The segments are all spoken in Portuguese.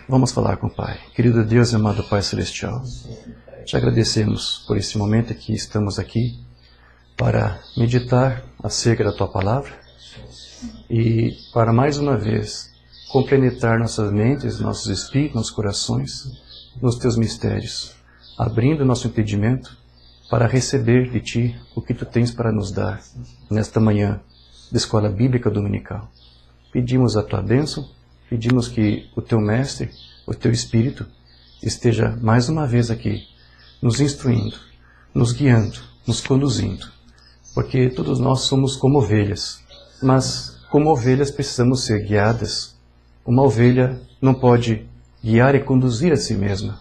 Vamos falar com o Pai. Querido Deus e amado Pai Celestial, te agradecemos por esse momento que estamos aqui para meditar acerca da Tua Palavra e para mais uma vez compenetrar nossas mentes, nossos espíritos, nossos corações nos Teus mistérios, abrindo nosso entendimento para receber de Ti o que Tu tens para nos dar nesta manhã da Escola Bíblica Dominical. Pedimos a Tua bênção, pedimos que o Teu Mestre, o Teu Espírito, esteja mais uma vez aqui, nos instruindo, nos guiando, nos conduzindo, porque todos nós somos como ovelhas, mas como ovelhas precisamos ser guiadas. Uma ovelha não pode guiar e conduzir a si mesma.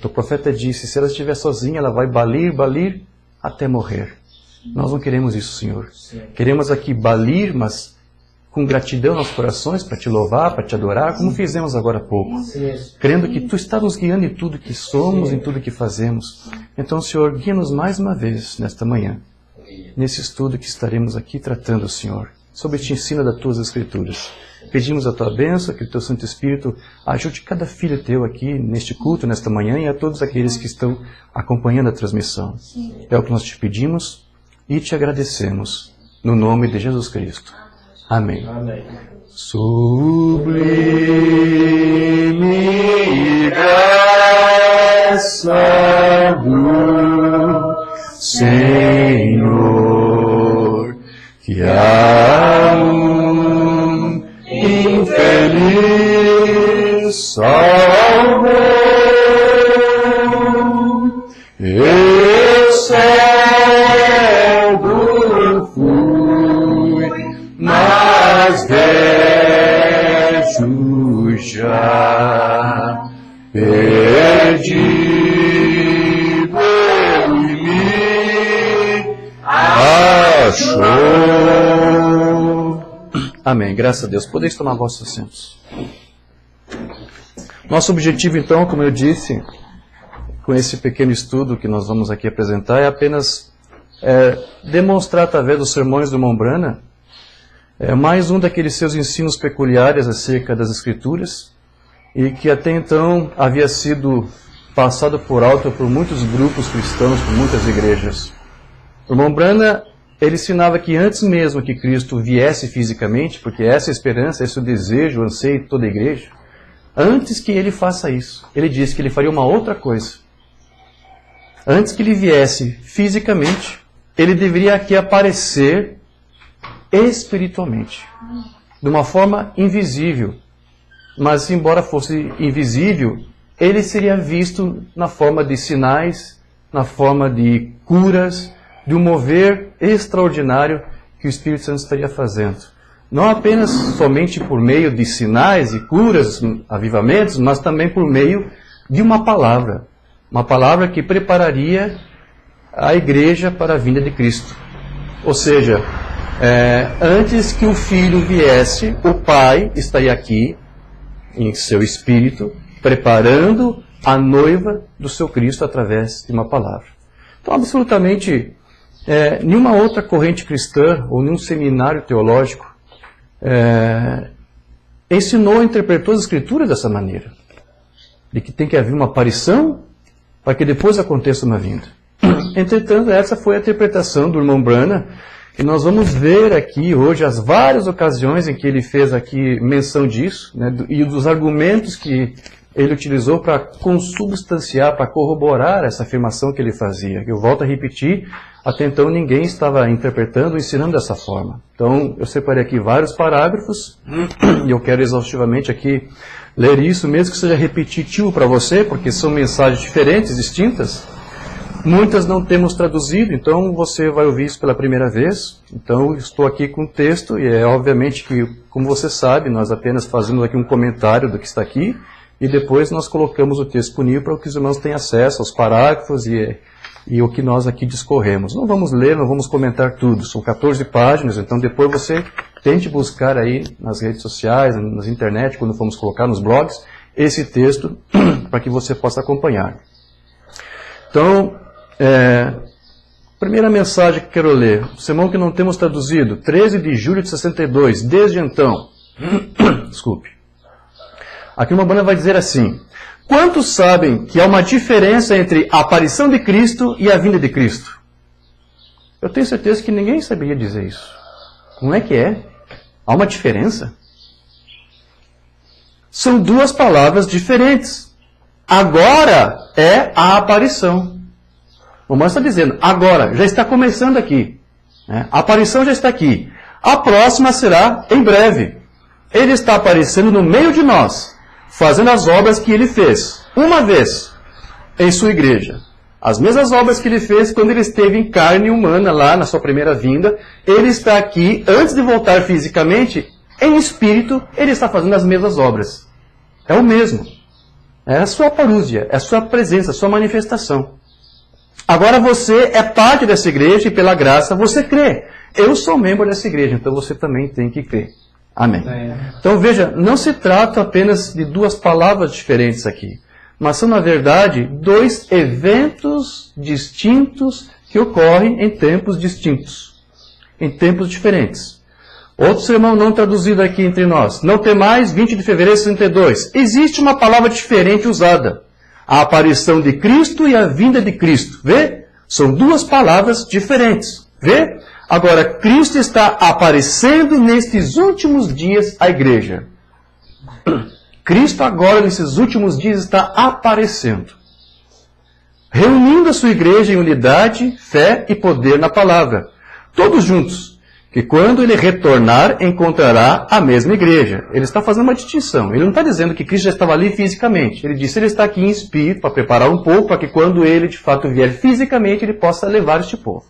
O profeta disse, se ela estiver sozinha, ela vai balir até morrer. Nós não queremos isso, Senhor. Queremos aqui balir, mas com gratidão nos corações, para Te louvar, para Te adorar, como fizemos agora há pouco. Crendo que Tu está nos guiando em tudo que somos, em tudo que fazemos. Então, Senhor, guia-nos mais uma vez nesta manhã, nesse estudo que estaremos aqui tratando, Senhor, sobre Te ensina das Tuas Escrituras. Pedimos a Tua bênção, que o Teu Santo Espírito ajude cada filho Teu aqui neste culto, nesta manhã, e a todos aqueles que estão acompanhando a transmissão. É o que nós Te pedimos e Te agradecemos, no nome de Jesus Cristo. Amém. Amém. Sublime graça do Senhor, que há um infeliz salvou. Eu cego fui, mas vejo já, perdido em mim achou. Amém. Graças a Deus. Podeis tomar vossos assentos. Nosso objetivo, então, como eu disse, com esse pequeno estudo que nós vamos aqui apresentar, é apenas demonstrar, através dos sermões do Mombrana, mais um daqueles seus ensinos peculiares acerca das Escrituras, e que até então havia sido passado por alto por muitos grupos cristãos, por muitas igrejas. O Mombrana, ele ensinava que antes mesmo que Cristo viesse fisicamente, porque essa é a esperança, esse é o desejo, o anseio de toda a igreja, antes que ele faça isso, ele disse que ele faria uma outra coisa. Antes que ele viesse fisicamente, ele deveria aqui aparecer espiritualmente, de uma forma invisível. Mas, embora fosse invisível, ele seria visto na forma de sinais, na forma de curas, de um mover extraordinário que o Espírito Santo estaria fazendo. Não apenas somente por meio de sinais e curas, avivamentos, mas também por meio de uma palavra que prepararia a igreja para a vinda de Cristo. Ou seja, antes que o Filho viesse, o Pai estaria aqui, em seu Espírito, preparando a noiva do seu Cristo através de uma palavra. Então, absolutamente, nenhuma outra corrente cristã ou nenhum seminário teológico ensinou, interpretou as Escrituras dessa maneira, de que tem que haver uma aparição para que depois aconteça uma vinda. Entretanto, essa foi a interpretação do irmão Branham, e nós vamos ver aqui hoje as várias ocasiões em que ele fez aqui menção disso, né, e dos argumentos que ele utilizou para consubstanciar, para corroborar essa afirmação que ele fazia. Eu volto a repetir, até então ninguém estava interpretando, ensinando dessa forma. Então, eu separei aqui vários parágrafos, e eu quero exaustivamente aqui ler isso, mesmo que seja repetitivo para você, porque são mensagens diferentes, distintas. Muitas não temos traduzido, então você vai ouvir isso pela primeira vez. Então, estou aqui com o texto, e obviamente que, como você sabe, nós apenas fazemos aqui um comentário do que está aqui, e depois nós colocamos o texto disponível para que os irmãos tenham acesso aos parágrafos e o que nós aqui discorremos. Não vamos ler, não vamos comentar tudo, são 14 páginas, então depois você tente buscar aí nas redes sociais, nas internet, quando formos colocar nos blogs, esse texto para que você possa acompanhar. Então, primeira mensagem que quero ler, o sermão que não temos traduzido, 13 de julho de 62, desde então, desculpe. Aqui uma banda vai dizer assim: quantos sabem que há uma diferença entre a aparição de Cristo e a vinda de Cristo? Eu tenho certeza que ninguém saberia dizer isso. Não é que é? Há uma diferença. São duas palavras diferentes. Agora é a aparição. O irmão está dizendo, agora, já está começando aqui. A aparição já está aqui. A próxima será em breve. Ele está aparecendo no meio de nós, fazendo as obras que ele fez, uma vez, em sua igreja. As mesmas obras que ele fez quando ele esteve em carne humana, lá na sua primeira vinda. Ele está aqui, antes de voltar fisicamente, em espírito, ele está fazendo as mesmas obras. É o mesmo. É a sua parúzia, é a sua presença, a sua manifestação. Agora você é parte dessa igreja e pela graça você crê. Eu sou membro dessa igreja, então você também tem que crer. Amém. Então veja, não se trata apenas de duas palavras diferentes aqui, mas são na verdade dois eventos distintos que ocorrem em tempos distintos, em tempos diferentes. Outro sermão não traduzido aqui entre nós. Não temais, 20 de fevereiro de 62. Existe uma palavra diferente usada. A aparição de Cristo e a vinda de Cristo. Vê? São duas palavras diferentes. Vê? Agora, Cristo está aparecendo nestes últimos dias à igreja. Cristo agora, nesses últimos dias, está aparecendo. Reunindo a sua igreja em unidade, fé e poder na palavra. Todos juntos. Que quando ele retornar, encontrará a mesma igreja. Ele está fazendo uma distinção. Ele não está dizendo que Cristo já estava ali fisicamente. Ele disse que ele está aqui em espírito para preparar um povo, para que quando ele de fato vier fisicamente, ele possa levar este povo.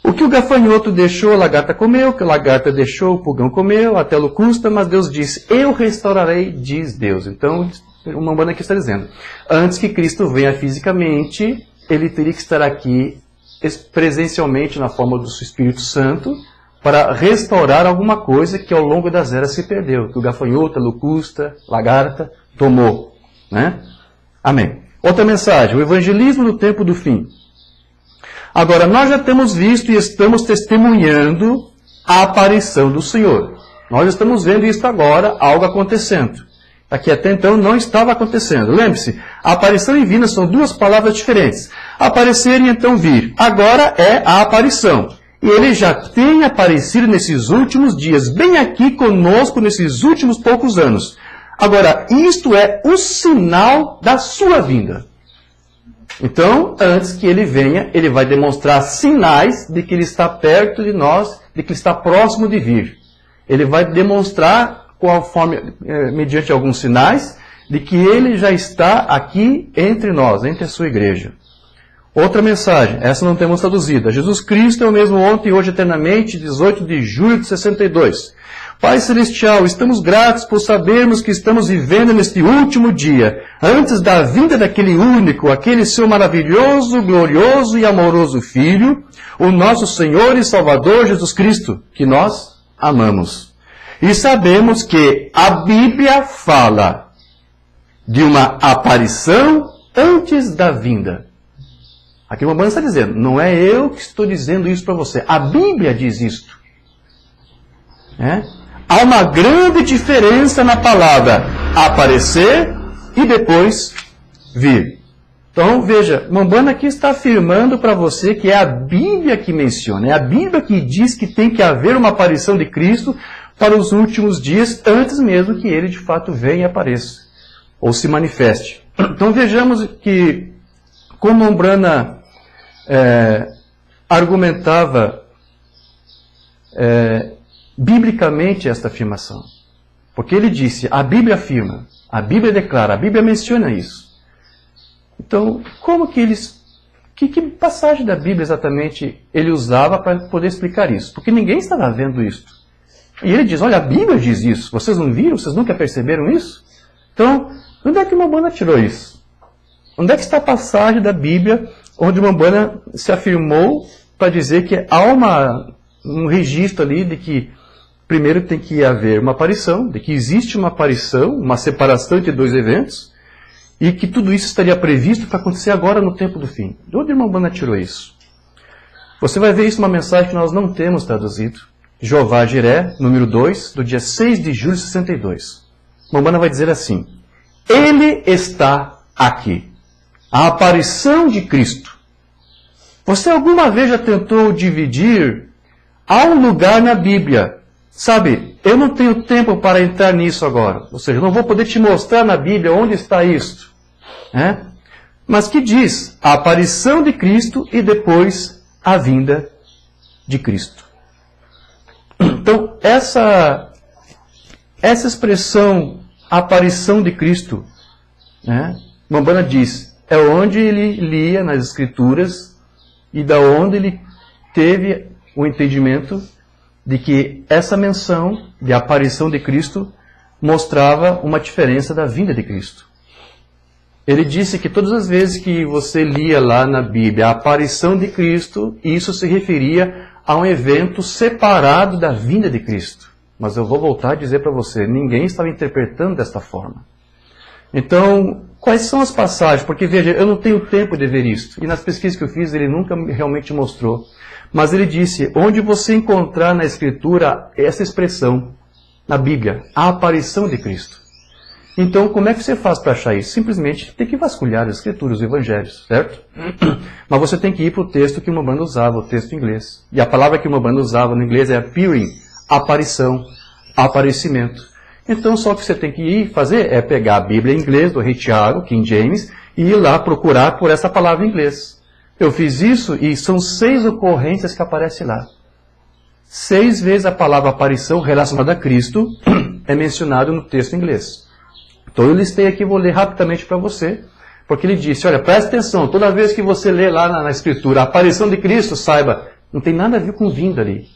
O que o gafanhoto deixou, a lagarta comeu, o que a lagarta deixou, o pulgão comeu, até locusta, mas Deus disse, eu restaurarei, diz Deus. Então, uma banda aqui está dizendo, antes que Cristo venha fisicamente, ele teria que estar aqui presencialmente na forma do seu Espírito Santo para restaurar alguma coisa que ao longo das eras se perdeu, que o gafanhoto, a locusta, lagarta tomou. Né? Amém. Outra mensagem, o evangelismo no tempo do fim. Agora, nós já temos visto e estamos testemunhando a aparição do Senhor. Nós estamos vendo isso agora, algo acontecendo. Aqui até então não estava acontecendo. Lembre-se, a aparição e vinda são duas palavras diferentes. Aparecer e então vir. Agora é a aparição. E ele já tem aparecido nesses últimos dias, bem aqui conosco nesses últimos poucos anos. Agora, isto é o sinal da sua vinda. Então, antes que ele venha, ele vai demonstrar sinais de que ele está perto de nós, de que ele está próximo de vir. Ele vai demonstrar mediante alguns sinais, de que ele já está aqui entre nós, entre a sua igreja. Outra mensagem, essa não temos traduzida. Jesus Cristo é o mesmo ontem e hoje eternamente, 18 de julho de 62. Pai Celestial, estamos gratos por sabermos que estamos vivendo neste último dia, antes da vinda daquele único, aquele seu maravilhoso, glorioso e amoroso Filho, o nosso Senhor e Salvador Jesus Cristo, que nós amamos. E sabemos que a Bíblia fala de uma aparição antes da vinda. Aqui o Romano está dizendo, não é eu que estou dizendo isso para você. A Bíblia diz isto. Há uma grande diferença na palavra aparecer e depois vir. Então, veja, Mambana aqui está afirmando para você que é a Bíblia que menciona, é a Bíblia que diz que tem que haver uma aparição de Cristo para os últimos dias, antes mesmo que ele de fato venha e apareça, ou se manifeste. Então vejamos que, como Mambana argumentava biblicamente esta afirmação. Porque ele disse, a Bíblia afirma, a Bíblia declara, a Bíblia menciona isso. Então, como que eles... Que passagem da Bíblia exatamente ele usava para poder explicar isso? Porque ninguém estava vendo isso. E ele diz, olha, a Bíblia diz isso. Vocês não viram? Vocês nunca perceberam isso? Então, onde é que Mambana tirou isso? Onde é que está a passagem da Bíblia onde Mambana se afirmou para dizer que há um registro ali de que primeiro tem que haver uma aparição, de que existe uma aparição, uma separação entre dois eventos, e que tudo isso estaria previsto para acontecer agora no tempo do fim. De onde Mambana tirou isso? Você vai ver isso numa mensagem que nós não temos traduzido. Jeová Jiré, número 2, do dia 6 de julho de 62. Umbanda vai dizer assim: Ele está aqui. A aparição de Cristo. Você alguma vez já tentou dividir? Há um lugar na Bíblia. Sabe, eu não tenho tempo para entrar nisso agora. Ou seja, eu não vou poder te mostrar na Bíblia onde está isto. Mas que diz a aparição de Cristo e depois a vinda de Cristo. Então, essa expressão, aparição de Cristo, Umbanda diz, é onde ele lia nas Escrituras e da onde ele teve o entendimento de que essa menção de aparição de Cristo mostrava uma diferença da vinda de Cristo. Ele disse que todas as vezes que você lia lá na Bíblia a aparição de Cristo, isso se referia a um evento separado da vinda de Cristo. Mas eu vou voltar a dizer para você, ninguém estava interpretando desta forma. Então, quais são as passagens? Porque, veja, eu não tenho tempo de ver isso. E nas pesquisas que eu fiz, ele nunca realmente mostrou. Mas ele disse, onde você encontrar na Escritura essa expressão, na Bíblia, a aparição de Cristo. Então, como é que você faz para achar isso? Simplesmente tem que vasculhar as Escrituras, os Evangelhos, certo? Mas você tem que ir para o texto que o Umbanda usava, o texto em inglês. E a palavra que o Umbanda usava no inglês é appearing, aparição, aparecimento. Então, só que você tem que ir fazer é pegar a Bíblia em inglês, do Rei Tiago, King James, e ir lá procurar por essa palavra em inglês. Eu fiz isso e são 6 ocorrências que aparecem lá. 6 vezes a palavra aparição relacionada a Cristo é mencionada no texto em inglês. Então eu listei aqui, vou ler rapidamente para você, porque ele disse, olha, presta atenção, toda vez que você lê lá na Escritura a aparição de Cristo, saiba, não tem nada a ver com vinda ali.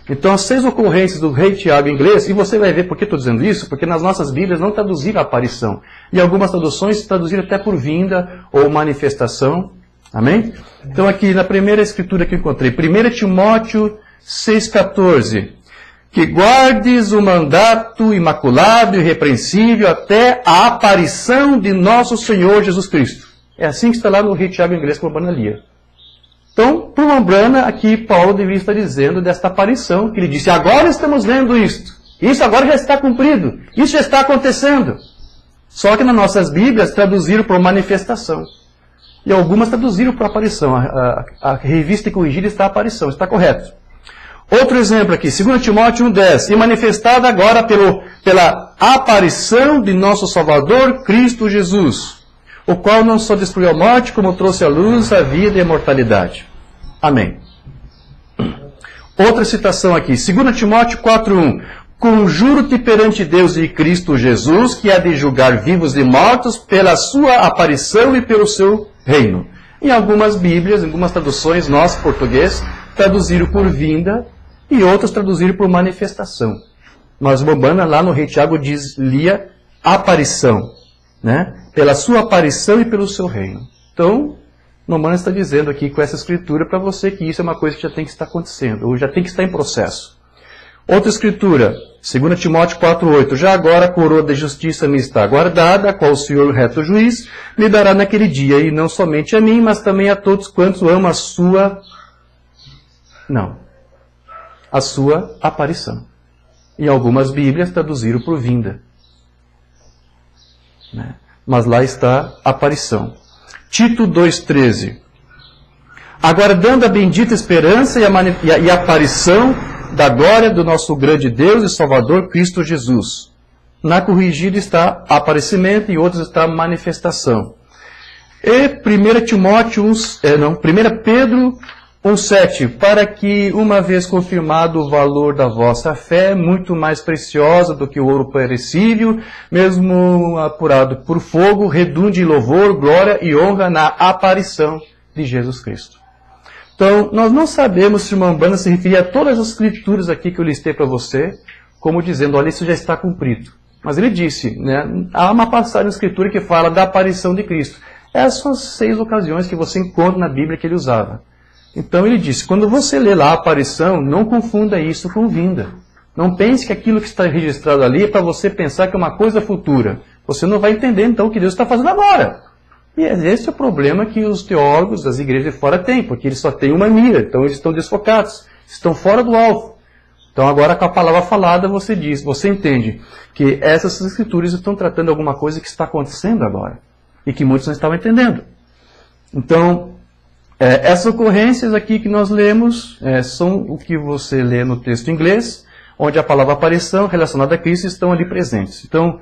Então as 6 ocorrências do Rei Tiago em inglês, e você vai ver por que estou dizendo isso, porque nas nossas Bíblias não traduziram a aparição. E algumas traduções traduziram até por vinda ou manifestação. Amém? Então aqui na primeira escritura que eu encontrei, 1 Timóteo 6,14, que guardes o mandato imaculado e irrepreensível até a aparição de nosso Senhor Jesus Cristo. É assim que está lá no Rei Tiago em inglês, como a Umbanda lia. Então, para uma Umbanda, aqui Paulo deveria estar dizendo desta aparição, que ele disse, agora estamos lendo isto. Isso agora já está cumprido. Isso já está acontecendo. Só que nas nossas Bíblias traduziram por manifestação. E algumas traduziram por aparição. A revista corrigida está aparição, está correto. Outro exemplo aqui, 2 Timóteo 1,10. E manifestada agora pela aparição de nosso Salvador, Cristo Jesus, o qual não só destruiu a morte, como trouxe à luz a vida e a imortalidade. Amém. Outra citação aqui, 2 Timóteo 4,1. Conjuro-te perante Deus e Cristo Jesus, que há de julgar vivos e mortos pela sua aparição e pelo seu reino. Em algumas Bíblias, em algumas traduções, nós, português, traduziram por vinda e outras traduziram por manifestação. Mas o Umbanda lá no Rei Tiago lia aparição, pela sua aparição e pelo seu reino. Então, o Umbanda está dizendo aqui com essa escritura para você que isso é uma coisa que já tem que estar acontecendo, ou já tem que estar em processo. Outra escritura, 2 Timóteo 4,8. Já agora a coroa da justiça me está guardada, a qual o Senhor, reto juiz, me dará naquele dia, e não somente a mim, mas também a todos quantos amam a sua aparição. E algumas Bíblias traduziram por vinda. Mas lá está aparição. Tito 2,13. Aguardando a bendita esperança e a aparição da glória do nosso grande Deus e Salvador Cristo Jesus. Na corrigida está aparecimento e outros está manifestação. E 1 Pedro 1,7, para que, uma vez confirmado o valor da vossa fé, muito mais preciosa do que o ouro perecível, mesmo apurado por fogo, redunde em louvor, glória e honra na aparição de Jesus Cristo. Então, nós não sabemos se uma Umbanda se referia a todas as escrituras aqui que eu listei para você, como dizendo, olha, isso já está cumprido. Mas ele disse, há uma passagem na escritura que fala da aparição de Cristo. Essas são as 6 ocasiões que você encontra na Bíblia que ele usava. Então ele disse, quando você lê lá a aparição, não confunda isso com vinda. Não pense que aquilo que está registrado ali é para você pensar que é uma coisa futura. Você não vai entender então o que Deus está fazendo agora. E esse é o problema que os teólogos das igrejas de fora têm, porque eles só têm uma mira, então eles estão desfocados, estão fora do alvo. Então agora com a palavra falada você diz, você entende que essas escrituras estão tratando alguma coisa que está acontecendo agora e que muitos não estavam entendendo. Então, essas ocorrências aqui que nós lemos são o que você lê no texto em inglês, onde a palavra aparição relacionada a Cristo estão ali presentes. Então,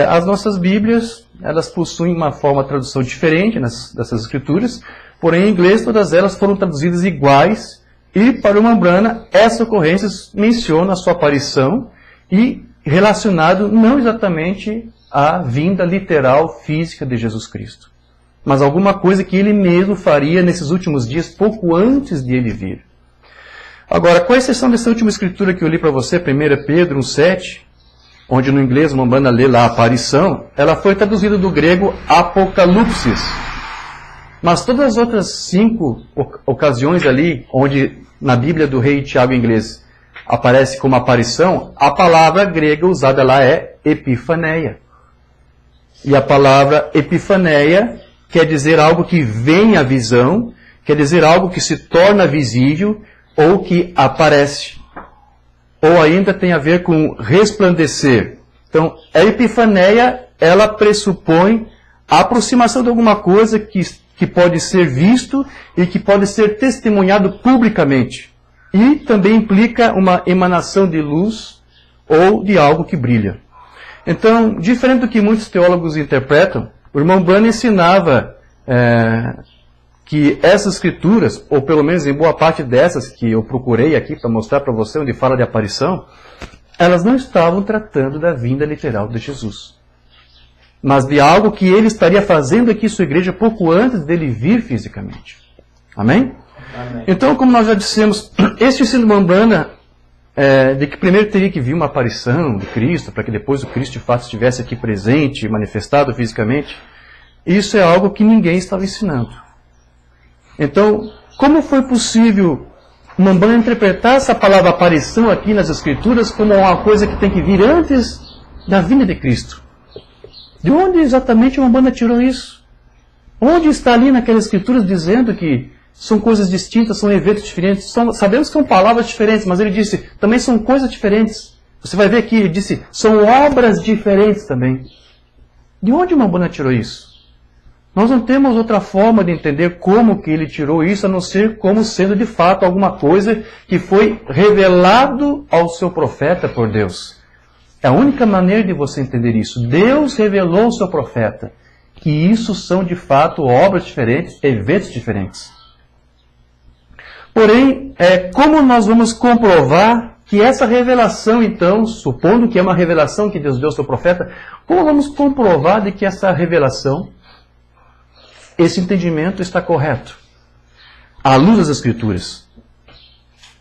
as nossas Bíblias, elas possuem uma forma de tradução diferente dessas escrituras, porém em inglês todas elas foram traduzidas iguais. E para o Mambrana, essas ocorrências mencionam a sua aparição e relacionado não exatamente à vinda literal, física de Jesus Cristo, mas alguma coisa que ele mesmo faria nesses últimos dias, pouco antes de ele vir. Agora, com exceção dessa última escritura que eu li para você, 1 Pedro 1,7, onde no inglês o Mambrana lê lá aparição, ela foi traduzida do grego apocalipsis. Mas todas as outras 5 ocasiões ali, onde na Bíblia do Rei Tiago em inglês aparece como aparição, a palavra grega usada lá é epifaneia. E a palavra epifaneia quer dizer algo que vem à visão, quer dizer algo que se torna visível ou que aparece. Ou ainda tem a ver com resplandecer. Então, a epifaneia, ela pressupõe a aproximação de alguma coisa que pode ser visto e que pode ser testemunhado publicamente. E também implica uma emanação de luz ou de algo que brilha. Então, diferente do que muitos teólogos interpretam, o irmão Branham ensinava que essas escrituras, ou pelo menos em boa parte dessas que eu procurei aqui para mostrar para você, onde fala de aparição, elas não estavam tratando da vinda literal de Jesus, mas de algo que ele estaria fazendo aqui em sua igreja pouco antes dele vir fisicamente. Amém? Amém. Então, como nós já dissemos, este ensino do Mambrana, de que primeiro teria que vir uma aparição de Cristo, para que depois o Cristo de fato estivesse aqui presente, manifestado fisicamente, isso é algo que ninguém estava ensinando. Então, como foi possível o Mambrana interpretar essa palavra aparição aqui nas Escrituras como uma coisa que tem que vir antes da vinda de Cristo? De onde exatamente o Mambrana tirou isso? Onde está ali naquelas escrituras dizendo que são coisas distintas, são eventos diferentes? Sabemos que são palavras diferentes, mas ele disse, também são coisas diferentes. Você vai ver aqui, ele disse, são obras diferentes também. De onde o Mambrana tirou isso? Nós não temos outra forma de entender como que ele tirou isso, a não ser como sendo de fato alguma coisa que foi revelado ao seu profeta por Deus. É a única maneira de você entender isso. Deus revelou ao seu profeta que isso são de fato obras diferentes, eventos diferentes. Porém, como nós vamos comprovar que essa revelação, então, supondo que é uma revelação que Deus deu ao seu profeta, como vamos comprovar de que essa revelação, esse entendimento está correto, à luz das Escrituras?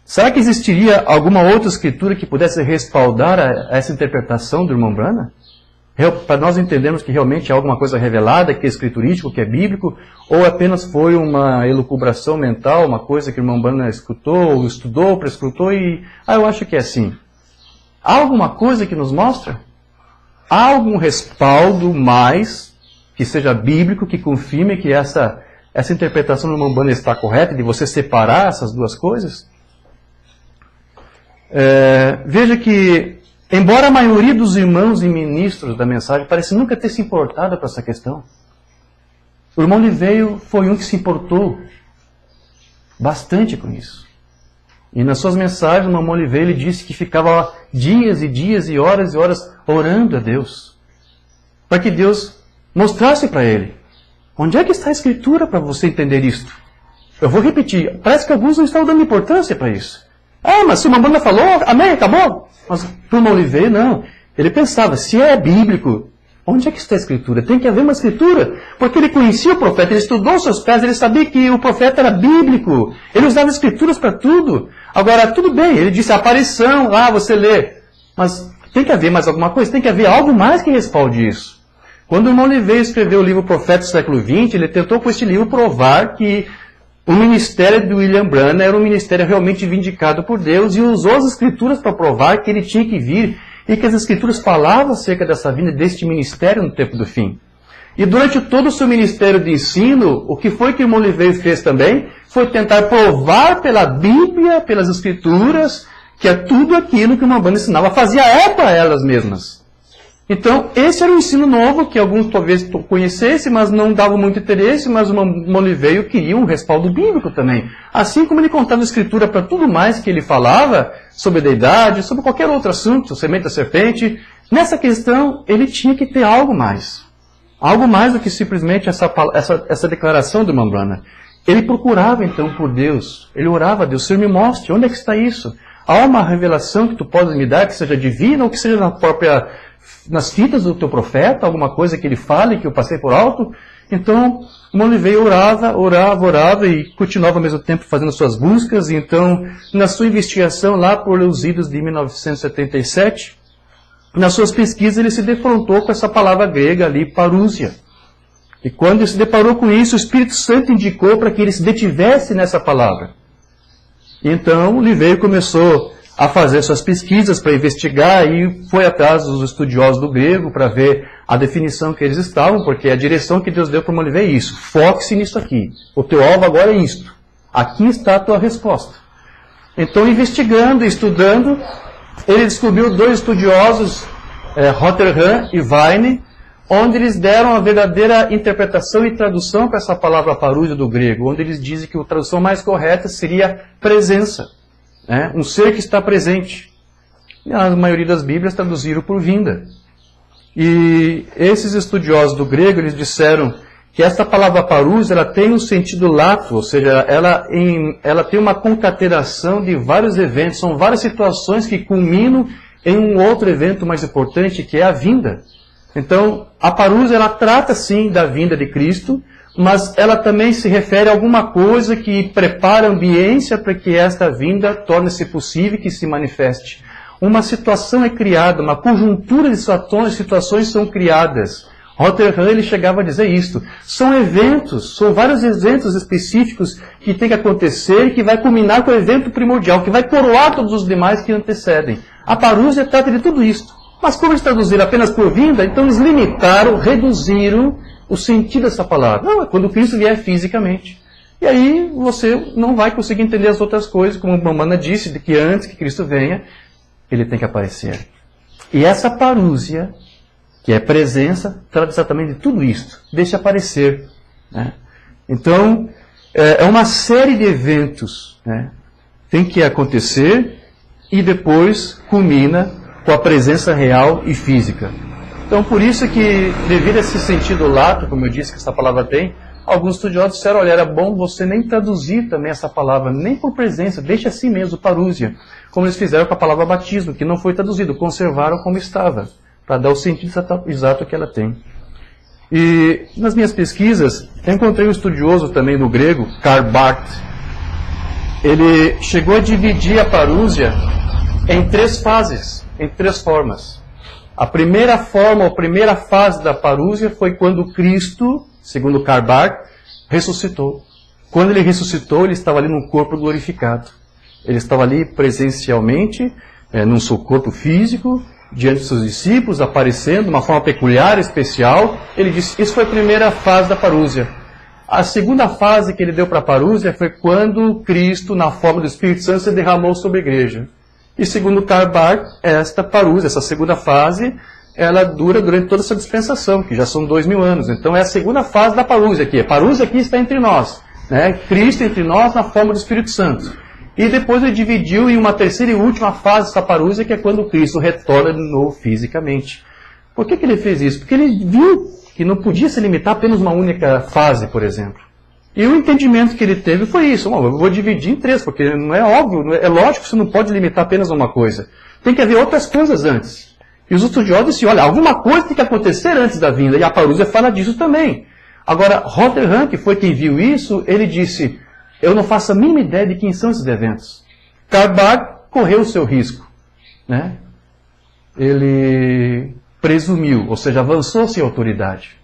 Será que existiria alguma outra escritura que pudesse respaldar essa interpretação do irmão Branham? Para nós entendermos que realmente é alguma coisa revelada, que é escriturístico, que é bíblico, ou apenas foi uma elucubração mental, uma coisa que o irmão Branham escutou, estudou, prescrutou e... eu acho que é assim. Há alguma coisa que nos mostra? Há algum respaldo mais que seja bíblico, que confirme que essa interpretação do irmão Branham está correta, de você separar essas duas coisas? Veja que, embora a maioria dos irmãos e ministros da mensagem parece nunca ter se importado com essa questão, o irmão Liveio foi um que se importou bastante com isso. E nas suas mensagens, o irmão Liveio ele disse que ficava dias e dias e horas orando a Deus, para que Deus mostrasse para ele onde é que está a Escritura para você entender isto. Eu vou repetir, parece que alguns não estão dando importância para isso. Mas se o irmão Branham falou, amém, acabou. Mas para o irmão Liveio, não. Ele pensava, se é bíblico, onde é que está a Escritura? Tem que haver uma Escritura. Porque ele conhecia o profeta, ele estudou os seus pés, ele sabia que o profeta era bíblico. Ele usava Escrituras para tudo. Agora, tudo bem, ele disse aparição, você lê. Mas tem que haver mais alguma coisa, tem que haver algo mais que respalde isso. Quando o irmão Liveio escreveu o livro Profeta do século XX, ele tentou com este livro provar que o ministério de William Branham era um ministério realmente vindicado por Deus e usou as Escrituras para provar que ele tinha que vir e que as Escrituras falavam acerca dessa vinda deste ministério no tempo do fim. E durante todo o seu ministério de ensino, o que foi que o irmão Liveio fez também foi tentar provar pela Bíblia, pelas Escrituras, que é tudo aquilo que uma Umbanda ensinava, fazia para elas mesmas. Então, esse era um ensino novo, que alguns talvez conhecessem, mas não davam muito interesse, mas o Moliveio queria um respaldo bíblico também. Assim como ele contava a escritura para tudo mais que ele falava, sobre a deidade, sobre qualquer outro assunto, semente da serpente, nessa questão ele tinha que ter algo mais. Algo mais do que simplesmente essa declaração de Umbanda. Ele procurava então por Deus, ele orava a Deus, Senhor, me mostre, onde é que está isso? Há uma revelação que tu podes me dar, que seja divina ou que seja nas fitas do teu profeta, alguma coisa que ele fale, que eu passei por alto? Então, Moliveio orava e continuava ao mesmo tempo fazendo suas buscas. E então, na sua investigação lá por os idos de 1977, nas suas pesquisas ele se defrontou com essa palavra grega ali, parúsia. E quando ele se deparou com isso, o Espírito Santo indicou para que ele se detivesse nessa palavra. E então, Moliveio começou a fazer suas pesquisas para investigar e foi atrás dos estudiosos do grego para ver a definição que eles estavam, porque a direção que Deus deu para Moliveio é isso. Foque-se nisso aqui. O teu alvo agora é isto. Aqui está a tua resposta. Então, investigando, estudando, ele descobriu dois estudiosos, Rotherham e Vine, onde eles deram a verdadeira interpretação e tradução para essa palavra parúsia do grego, onde eles dizem que a tradução mais correta seria presença. Um ser que está presente. E a maioria das Bíblias traduziram por vinda. E esses estudiosos do grego, eles disseram que essa palavra parúsia, ela tem um sentido lato, ou seja, ela tem uma concatenação de vários eventos, são várias situações que culminam em um outro evento mais importante, que é a vinda. Então, a parúsia, ela trata sim da vinda de Cristo, mas ela também se refere a alguma coisa que prepara a ambiência para que esta vinda torne-se possível e que se manifeste. Uma situação é criada, uma conjuntura de situações são criadas. Rotherham, ele chegava a dizer isto. São eventos, são vários eventos específicos que tem que acontecer e que vai culminar com o evento primordial, que vai coroar todos os demais que antecedem. A parúsia trata de tudo isto. Mas como eles traduziram apenas por vinda, então eles limitaram, reduziram o sentido dessa palavra. Não, é quando Cristo vier fisicamente. E aí você não vai conseguir entender as outras coisas, como a Umbanda disse, de que antes que Cristo venha, ele tem que aparecer. E essa parúsia, que é presença, trata exatamente de tudo isto. Deixa aparecer. Então, é uma série de eventos. Tem que acontecer e depois culmina com a presença real e física. Então, por isso que, devido a esse sentido lato, como eu disse que essa palavra tem, alguns estudiosos disseram, olha, era bom você nem traduzir também essa palavra, nem por presença, deixa assim mesmo, parúsia, como eles fizeram com a palavra batismo, que não foi traduzido, conservaram como estava, para dar o sentido exato que ela tem. E nas minhas pesquisas, eu encontrei um estudioso também no grego, Karl Barth. Ele chegou a dividir a parúsia em 3 fases, em 3 formas. A primeira forma, ou primeira fase da parúsia foi quando Cristo, segundo Karl Barth, ressuscitou. Quando ele ressuscitou, ele estava ali num corpo glorificado. Ele estava ali presencialmente, num seu corpo físico, diante dos seus discípulos, aparecendo de uma forma peculiar, especial. Ele disse, isso foi a primeira fase da parúsia. A segunda fase que ele deu para a parúsia foi quando Cristo, na forma do Espírito Santo, se derramou sobre a igreja. E segundo Karl Barth, esta parúsia, essa segunda fase, ela dura durante toda essa dispensação, que já são 2000 anos. Então é a segunda fase da parúsia aqui. A parúsia aqui está entre nós. Cristo entre nós na forma do Espírito Santo. E depois ele dividiu em uma terceira e última fase dessa parúsia, que é quando Cristo retorna de novo fisicamente. Por que ele fez isso? Porque ele viu que não podia se limitar a apenas uma única fase, por exemplo. E o entendimento que ele teve foi isso. Eu vou dividir em 3, porque não é óbvio, é lógico que você não pode limitar apenas a uma coisa. Tem que haver outras coisas antes. E os estudiosos disseram, olha, alguma coisa tem que acontecer antes da vinda. E a parúsia fala disso também. Agora, Rotherham, que foi quem viu isso, ele disse, eu não faço a mínima ideia de quem são esses eventos. Karl Barth correu o seu risco. Ele presumiu, ou seja, avançou sem autoridade.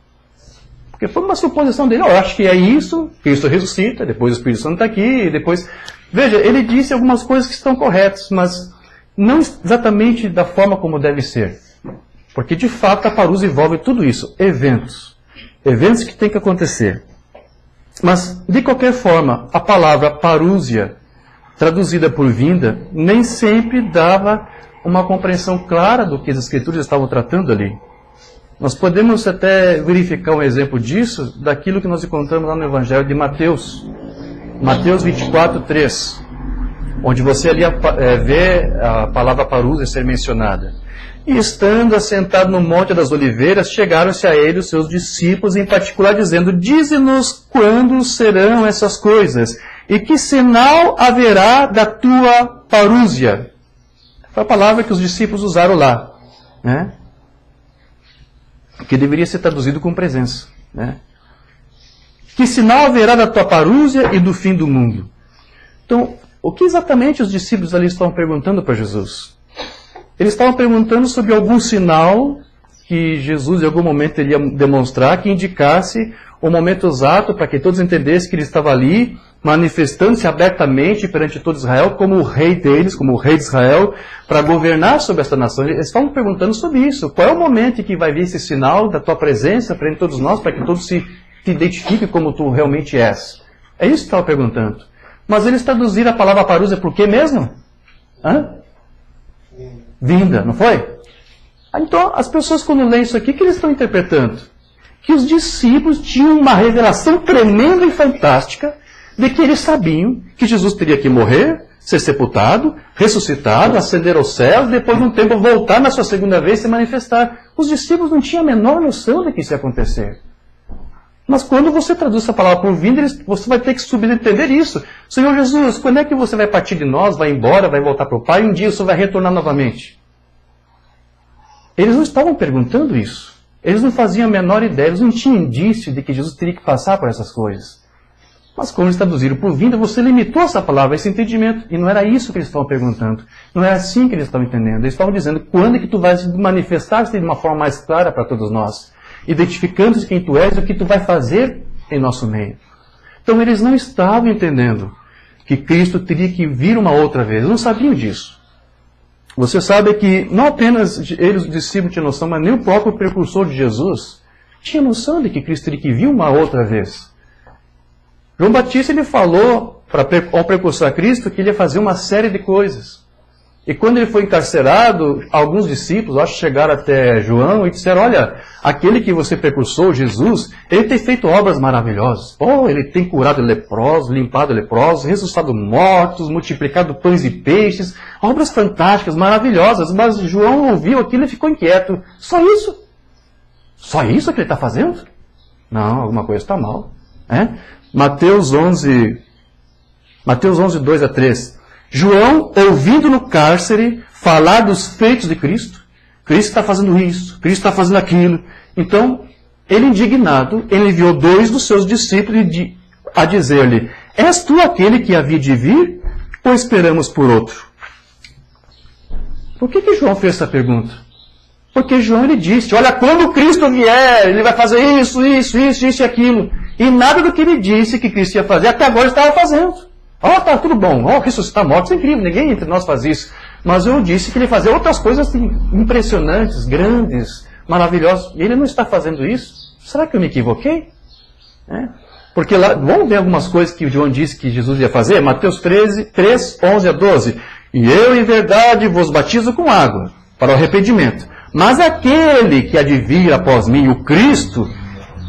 Porque foi uma suposição dele. Eu acho que é isso, Cristo ressuscita, depois o Espírito Santo está aqui, depois... Veja, ele disse algumas coisas que estão corretas, mas não exatamente da forma como deve ser. Porque, de fato, a parúsia envolve tudo isso. Eventos. Eventos que têm que acontecer. Mas, de qualquer forma, a palavra parúsia, traduzida por vinda, nem sempre dava uma compreensão clara do que as Escrituras estavam tratando ali. Nós podemos até verificar um exemplo disso daquilo que nós encontramos lá no Evangelho de Mateus. Mateus 24, 3. Onde você ali vê a palavra parúzia ser mencionada. E estando assentado no Monte das Oliveiras, chegaram-se a ele os seus discípulos, em particular dizendo: dize-nos quando serão essas coisas, e que sinal haverá da tua parúzia? Foi a palavra que os discípulos usaram lá, né? Que deveria ser traduzido com presença, né? Que sinal haverá da tua parúzia e do fim do mundo? Então, o que exatamente os discípulos ali estavam perguntando para Jesus? Eles estavam perguntando sobre algum sinal que Jesus em algum momento iria demonstrar, que indicasse o momento exato para que todos entendessem que ele estava ali, manifestando-se abertamente perante todo Israel, como o rei deles, como o rei de Israel, para governar sobre esta nação. Eles estavam perguntando sobre isso. Qual é o momento em que vai vir esse sinal da tua presença perante todos nós, para que todos te identifiquem como tu realmente és? É isso que estavam perguntando. Mas eles traduziram a palavra parúzia por quê mesmo? Vinda, não foi? Então, as pessoas quando leem isso aqui, o que eles estão interpretando? Que os discípulos tinham uma revelação tremenda e fantástica de que eles sabiam que Jesus teria que morrer, ser sepultado, ressuscitado, ascender aos céus, depois de um tempo voltar na sua segunda vez e se manifestar. Os discípulos não tinham a menor noção de que isso ia acontecer. Mas quando você traduz essa palavra por vinda, você vai ter que subentender isso. Senhor Jesus, quando é que você vai partir de nós, vai embora, vai voltar para o Pai, e um dia o Senhor vai retornar novamente? Eles não estavam perguntando isso. Eles não faziam a menor ideia, eles não tinham indício de que Jesus teria que passar por essas coisas. Mas como eles traduziram por vinda, você limitou essa palavra, esse entendimento. E não era isso que eles estavam perguntando. Não era assim que eles estavam entendendo. Eles estavam dizendo, quando é que tu vais manifestar-se de uma forma mais clara para todos nós? Identificando-se quem tu és e o que tu vai fazer em nosso meio. Então eles não estavam entendendo que Cristo teria que vir uma outra vez. Eles não sabiam disso. Você sabe que não apenas eles, os discípulos, tinham noção, mas nem o próprio precursor de Jesus tinha noção de que Cristo teria que vir uma outra vez. João Batista ele falou ao precursor a Cristo que ele ia fazer uma série de coisas. E quando ele foi encarcerado, alguns discípulos, acho que chegaram até João e disseram, olha, aquele que você precursou, Jesus, ele tem feito obras maravilhosas. Oh, ele tem curado leprosos, limpado leprosos, ressuscitado mortos, multiplicado pães e peixes. Obras fantásticas, maravilhosas. Mas João ouviu aquilo e ficou inquieto. Só isso? Só isso que ele está fazendo? Não, alguma coisa está mal. Mateus 11, 2 a 3. João, ouvindo no cárcere falar dos feitos de Cristo, Cristo está fazendo isso, Cristo está fazendo aquilo. Então, ele indignado, ele enviou 2 dos seus discípulos a dizer-lhe, és tu aquele que havia de vir, ou esperamos por outro? Por que João fez essa pergunta? Porque João ele disse, olha, quando Cristo vier, ele vai fazer isso e aquilo. E nada do que ele disse que Cristo ia fazer, até agora ele estava fazendo. Tá tudo bom. Ressuscitar mortos é incrível. Ninguém entre nós faz isso. Mas eu disse que ele fazia outras coisas assim, impressionantes, grandes, maravilhosas. E ele não está fazendo isso? Será que eu me equivoquei? Porque lá, vamos ver algumas coisas que o João disse que Jesus ia fazer. Mateus 3, 11 a 12. E eu, em verdade, vos batizo com água, para o arrependimento. Mas aquele que há de vir após mim, o Cristo,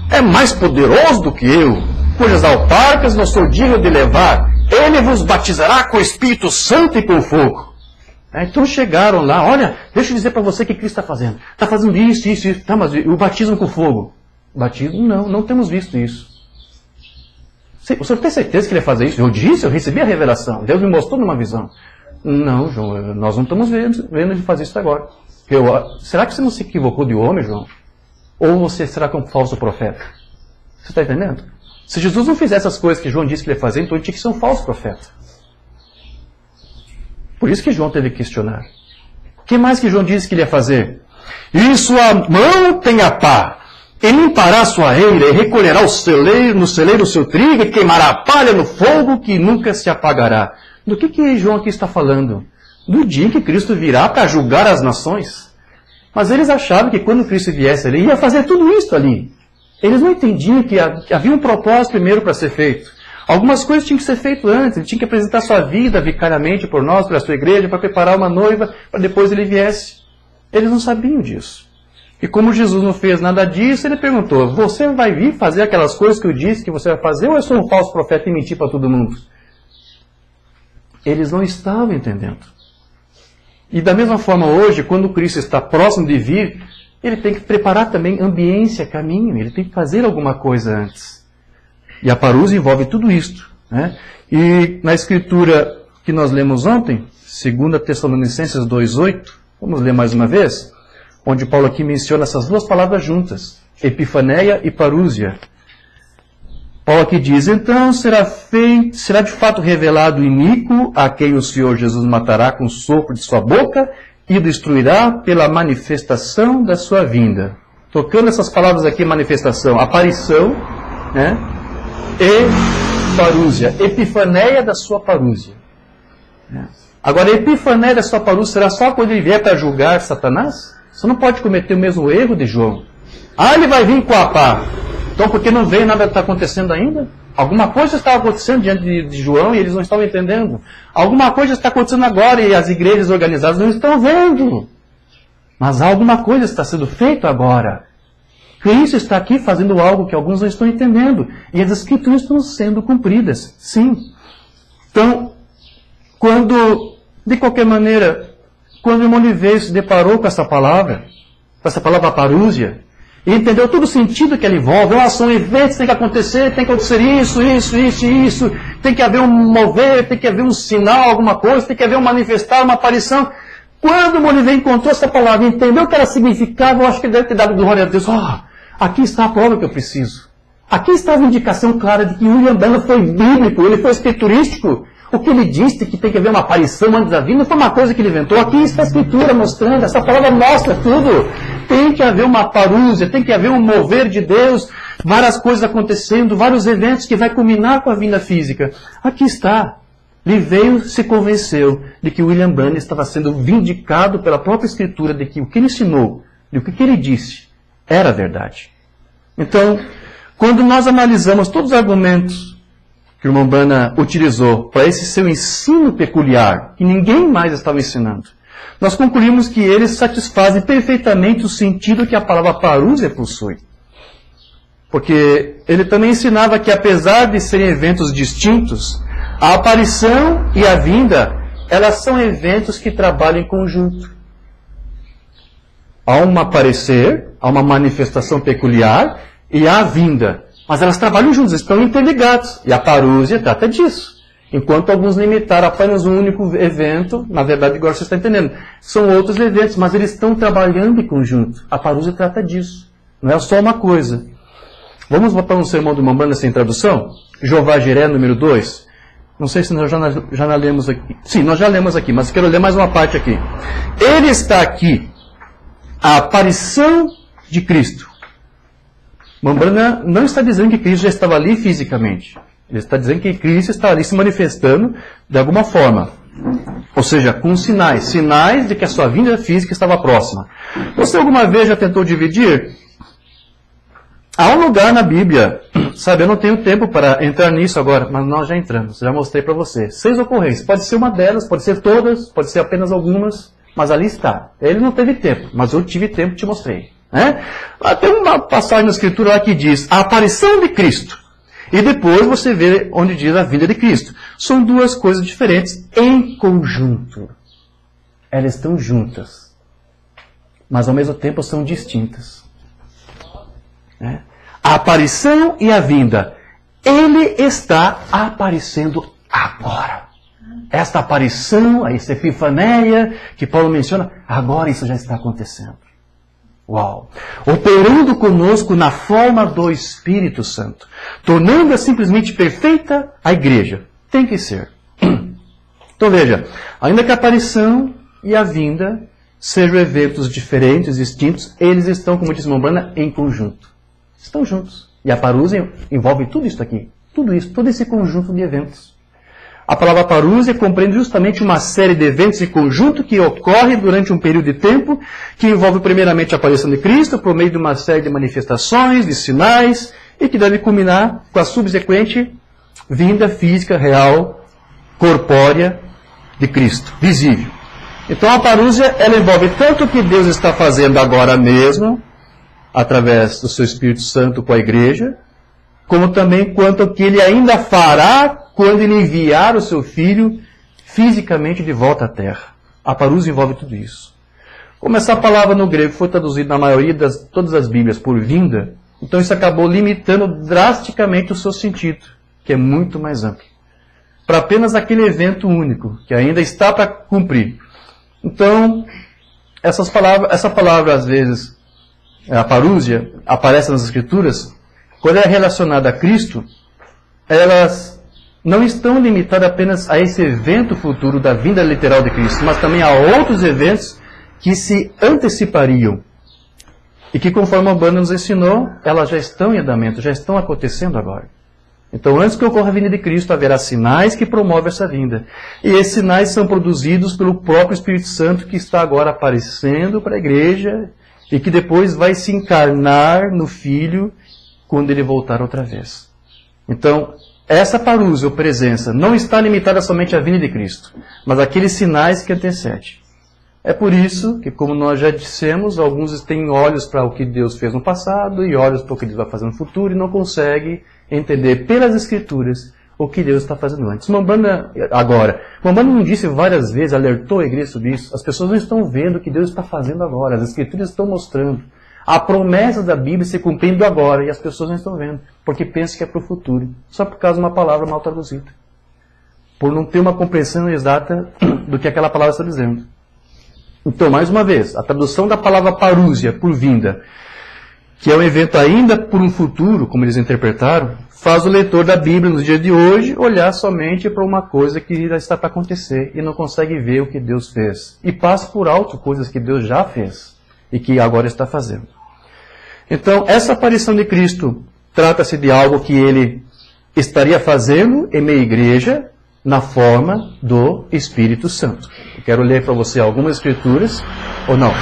é mais poderoso do que eu, cujas alparcas não sou digno de levar. Ele vos batizará com o Espírito Santo e com fogo. Então chegaram lá, olha, deixa eu dizer para você o que Cristo está fazendo. Está fazendo isso. Tá, mas o batismo com fogo? Batismo? Não temos visto isso. O senhor tem certeza que ele ia fazer isso? Eu disse, eu recebi a revelação. Deus me mostrou numa visão. Não, João, nós não estamos vendo ele fazer isso agora. Será que você não se equivocou de homem, João? Ou você será que é um falso profeta? Você está entendendo? Se Jesus não fizesse as coisas que João disse que ele ia fazer, então ele tinha que ser um falso profeta. Por isso que João teve que questionar. O que mais que João disse que ele ia fazer? E sua mão tem a pá, e limpará a sua eira, e recolherá no celeiro o seu trigo, e queimará a palha no fogo, que nunca se apagará. Do que João aqui está falando? Do dia em que Cristo virá para julgar as nações. Mas eles achavam que quando Cristo viesse ali, ia fazer tudo isso ali. Eles não entendiam que havia um propósito primeiro para ser feito. Algumas coisas tinham que ser feitas antes. Ele tinha que apresentar sua vida vicariamente por nós, pela sua igreja, para preparar uma noiva, para depois ele viesse. Eles não sabiam disso. E como Jesus não fez nada disso, ele perguntou, você vai vir fazer aquelas coisas que eu disse que você vai fazer, ou eu sou um falso profeta e mentir para todo mundo? Eles não estavam entendendo. E da mesma forma hoje, quando Cristo está próximo de vir, ele tem que preparar também ambiência, caminho, ele tem que fazer alguma coisa antes. E a parúzia envolve tudo isto, né? E na escritura que nós lemos ontem, 2 Tessalonicenses 2,8, vamos ler mais uma vez, onde Paulo aqui menciona essas duas palavras juntas, epifaneia e parúzia. Paulo aqui diz, então será de fato revelado o iníquo a quem o Senhor Jesus matará com o sopro de sua boca e destruirá pela manifestação da sua vinda. Tocando essas palavras aqui, manifestação, aparição, né? E parúzia, epifaneia da sua parúzia. Agora, a epifaneia da sua parúzia será só quando ele vier para julgar Satanás? Você não pode cometer o mesmo erro de João. Ele vai vir coapar. Então, porque não veio nada que está acontecendo ainda? Alguma coisa está acontecendo diante de João e eles não estão entendendo. Alguma coisa está acontecendo agora e as igrejas organizadas não estão vendo. Mas alguma coisa está sendo feita agora. Cristo está aqui fazendo algo que alguns não estão entendendo. E as escrituras estão sendo cumpridas. Sim. Então, de qualquer maneira, quando o irmão Oliveira se deparou com essa palavra parúzia, e entendeu todo o sentido que ela envolve, são eventos que tem que acontecer isso, tem que haver um mover, tem que haver um sinal, alguma coisa, tem que haver um manifestar, uma aparição. Quando o irmão Oliveira encontrou essa palavra, entendeu o que ela significava, eu acho que ele deve ter dado glória a Deus. Aqui está a prova que eu preciso. Aqui está a indicação clara de que William Branham foi bíblico, ele foi escriturístico. O que ele disse que tem que haver uma aparição antes da vida não foi uma coisa que ele inventou. Aqui está a escritura mostrando, essa palavra mostra tudo. Tem que haver uma parúzia, tem que haver um mover de Deus, várias coisas acontecendo, vários eventos que vai culminar com a vinda física. Aqui está. Ele veio, se convenceu de que William Branham estava sendo vindicado pela própria escritura de que o que ele ensinou, de o que ele disse, era verdade. Então, quando nós analisamos todos os argumentos que o irmão Branham utilizou para esse seu ensino peculiar, que ninguém mais estava ensinando, nós concluímos que eles satisfazem perfeitamente o sentido que a palavra parúzia possui. Porque ele também ensinava que, apesar de serem eventos distintos, a aparição e a vinda, elas são eventos que trabalham em conjunto. Há um aparecer, há uma manifestação peculiar e há a vinda. Mas elas trabalham juntas, estão interligadas. E a parúzia trata disso. Enquanto alguns limitaram apenas um único evento, na verdade, agora você está entendendo, são outros eventos, mas eles estão trabalhando em conjunto. A parúzia trata disso. Não é só uma coisa. Vamos para um sermão do Mambanda sem tradução? Jeová Jiré, número 2. Não sei se nós já lemos aqui. Sim, nós já lemos aqui, mas quero ler mais uma parte aqui. Ele está aqui, a aparição de Cristo. Mambanda não está dizendo que Cristo já estava ali fisicamente. Ele está dizendo que Cristo está ali se manifestando de alguma forma. Ou seja, com sinais de que a sua vinda física estava próxima. Você alguma vez já tentou dividir? Há um lugar na Bíblia, sabe, eu não tenho tempo para entrar nisso agora, mas nós já entramos, já mostrei para você. 6 ocorrências, pode ser uma delas, pode ser todas, pode ser apenas algumas, mas ali está. Ele não teve tempo, mas eu tive tempo e te mostrei. Né? Tem uma passagem na Escritura lá que diz a aparição de Cristo. E depois você vê onde diz a vinda de Cristo. São duas coisas diferentes em conjunto. Elas estão juntas, mas ao mesmo tempo são distintas. A aparição e a vinda. Ele está aparecendo agora. Esta aparição, essa epifaneia que Paulo menciona, agora isso já está acontecendo. Uau! Operando conosco na forma do Espírito Santo, tornando-a simplesmente perfeita a igreja. Tem que ser. Então veja, ainda que a aparição e a vinda sejam eventos diferentes, distintos, eles estão, como disse Mombrana, em conjunto. Estão juntos. E a parúzia envolve tudo isso aqui. Tudo isso, todo esse conjunto de eventos. A palavra parúzia compreende justamente uma série de eventos em conjunto que ocorre durante um período de tempo, que envolve primeiramente a aparição de Cristo, por meio de uma série de manifestações, de sinais, e que deve culminar com a subsequente vinda física, real, corpórea de Cristo, visível. Então a parúzia, ela envolve tanto o que Deus está fazendo agora mesmo, através do seu Espírito Santo com a igreja, como também quanto ao que ele ainda fará quando ele enviar o seu Filho fisicamente de volta à Terra. A parúzia envolve tudo isso. Como essa palavra no grego foi traduzida na maioria todas as Bíblias por vinda, então isso acabou limitando drasticamente o seu sentido, que é muito mais amplo, para apenas aquele evento único, que ainda está para cumprir. Então, essa palavra às vezes, a parúzia, aparece nas Escrituras, quando é relacionada a Cristo, elas não estão limitadas apenas a esse evento futuro da vinda literal de Cristo, mas também a outros eventos que se antecipariam. E que, conforme a Umbanda nos ensinou, elas já estão em andamento, já estão acontecendo agora. Então, antes que ocorra a vinda de Cristo, haverá sinais que promovem essa vinda. E esses sinais são produzidos pelo próprio Espírito Santo, que está agora aparecendo para a igreja e que depois vai se encarnar no Filho quando ele voltar outra vez. Então, essa parúzia ou presença não está limitada somente à vinda de Cristo, mas àqueles sinais que antecedem. É por isso que, como nós já dissemos, alguns têm olhos para o que Deus fez no passado e olhos para o que Deus vai fazer no futuro e não conseguem entender pelas Escrituras o que Deus está fazendo antes. Umbanda não disse várias vezes, alertou a igreja sobre isso. As pessoas não estão vendo o que Deus está fazendo agora. As Escrituras estão mostrando a promessa da Bíblia se cumprindo agora e as pessoas não estão vendo, porque pensam que é para o futuro, só por causa de uma palavra mal traduzida, por não ter uma compreensão exata do que aquela palavra está dizendo. Então, mais uma vez, a tradução da palavra parúzia por vinda, que é um evento ainda por um futuro, como eles interpretaram, faz o leitor da Bíblia nos dias de hoje olhar somente para uma coisa que ainda está para acontecer e não consegue ver o que Deus fez. E passa por alto coisas que Deus já fez e que agora está fazendo. Então, essa aparição de Cristo trata-se de algo que ele estaria fazendo em meia igreja na forma do Espírito Santo. Eu quero ler para você algumas escrituras, ou não,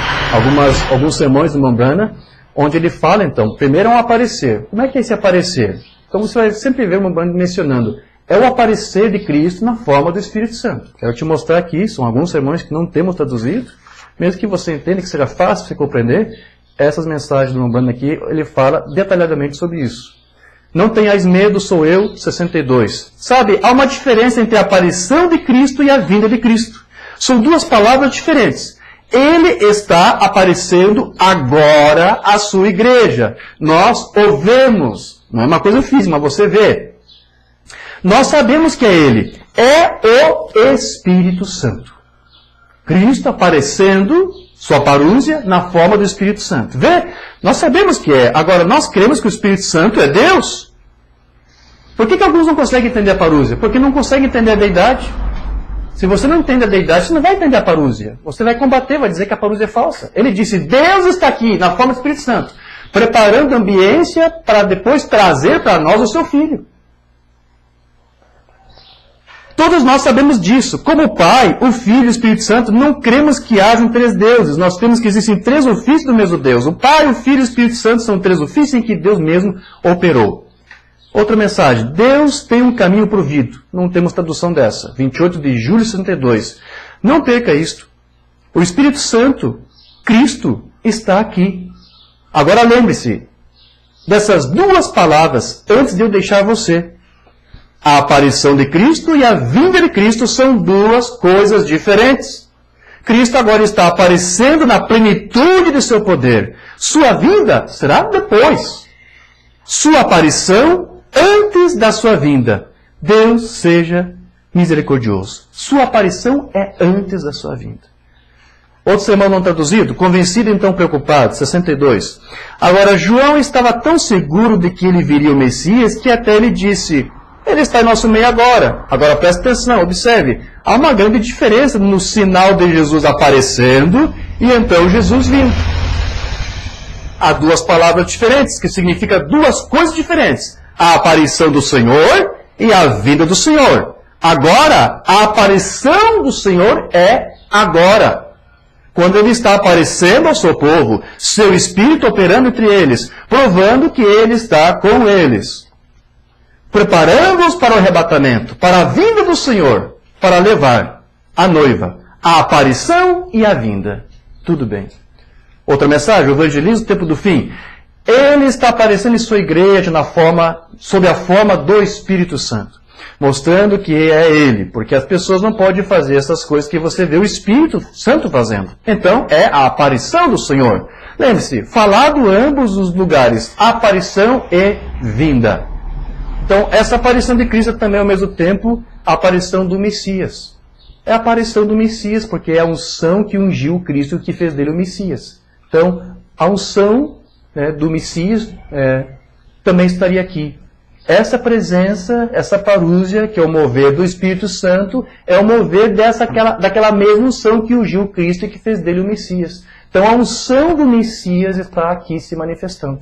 alguns sermões de Umbanda, onde ele fala, então, primeiro é um aparecer. Como é que é esse aparecer? Então você vai sempre ver uma Umbanda mencionando, é o aparecer de Cristo na forma do Espírito Santo. Quero te mostrar aqui, são alguns sermões que não temos traduzido, mesmo que você entenda, que seja fácil você compreender, essas mensagens do Umbanda aqui, ele fala detalhadamente sobre isso. Não tenhais medo, sou eu, 62. Sabe, há uma diferença entre a aparição de Cristo e a vinda de Cristo. São duas palavras diferentes. Ele está aparecendo agora à sua igreja. Nós o vemos. Não é uma coisa física, mas você vê. Nós sabemos que é Ele. É o Espírito Santo. Cristo aparecendo, sua parúzia, na forma do Espírito Santo. Vê? Nós sabemos que é. Agora, nós cremos que o Espírito Santo é Deus. Por que alguns não conseguem entender a parúzia? Porque não conseguem entender a deidade. Se você não entende a deidade, você não vai entender a parúzia. Você vai combater, vai dizer que a parúzia é falsa. Ele disse, Deus está aqui, na forma do Espírito Santo, preparando a ambiência para depois trazer para nós o seu Filho. Todos nós sabemos disso. Como o Pai, o Filho e o Espírito Santo, não cremos que hajam três deuses. Nós cremos que existem três ofícios do mesmo Deus. O Pai, o Filho e o Espírito Santo são três ofícios em que Deus mesmo operou. Outra mensagem. Deus tem um caminho provido. Não temos tradução dessa. 28 de julho de 62. Não perca isto. O Espírito Santo, Cristo, está aqui. Agora lembre-se dessas duas palavras antes de eu deixar você. A aparição de Cristo e a vinda de Cristo são duas coisas diferentes. Cristo agora está aparecendo na plenitude de seu poder. Sua vinda será depois. Sua aparição antes da sua vinda. Deus seja misericordioso. Sua aparição é antes da sua vinda. Outro sermão não traduzido, convencido então preocupado, 62. Agora, João estava tão seguro de que ele viria o Messias que até ele disse... Ele está em nosso meio agora. Agora preste atenção, observe. Há uma grande diferença no sinal de Jesus aparecendo e então Jesus vindo. Há duas palavras diferentes, que significam duas coisas diferentes. A aparição do Senhor e a vinda do Senhor. Agora, a aparição do Senhor é agora. Quando Ele está aparecendo ao seu povo, seu Espírito operando entre eles, provando que Ele está com eles. preparando-os para o arrebatamento, para a vinda do Senhor, para levar a noiva, a aparição e a vinda. Tudo bem. Outra mensagem, o evangelismo do tempo do fim. Ele está aparecendo em sua igreja sob a forma do Espírito Santo, mostrando que é Ele, porque as pessoas não podem fazer essas coisas que você vê o Espírito Santo fazendo. Então, é a aparição do Senhor. Lembre-se, falado ambos os lugares, aparição e vinda. Então, essa aparição de Cristo é também, ao mesmo tempo, a aparição do Messias. É a aparição do Messias, porque é a unção que ungiu Cristo, que fez dele o Messias. Então, a unção do Messias também estaria aqui. Essa presença, essa parúzia, que é o mover do Espírito Santo, é o mover daquela mesma unção que ungiu Cristo e que fez dele o Messias. Então, a unção do Messias está aqui se manifestando.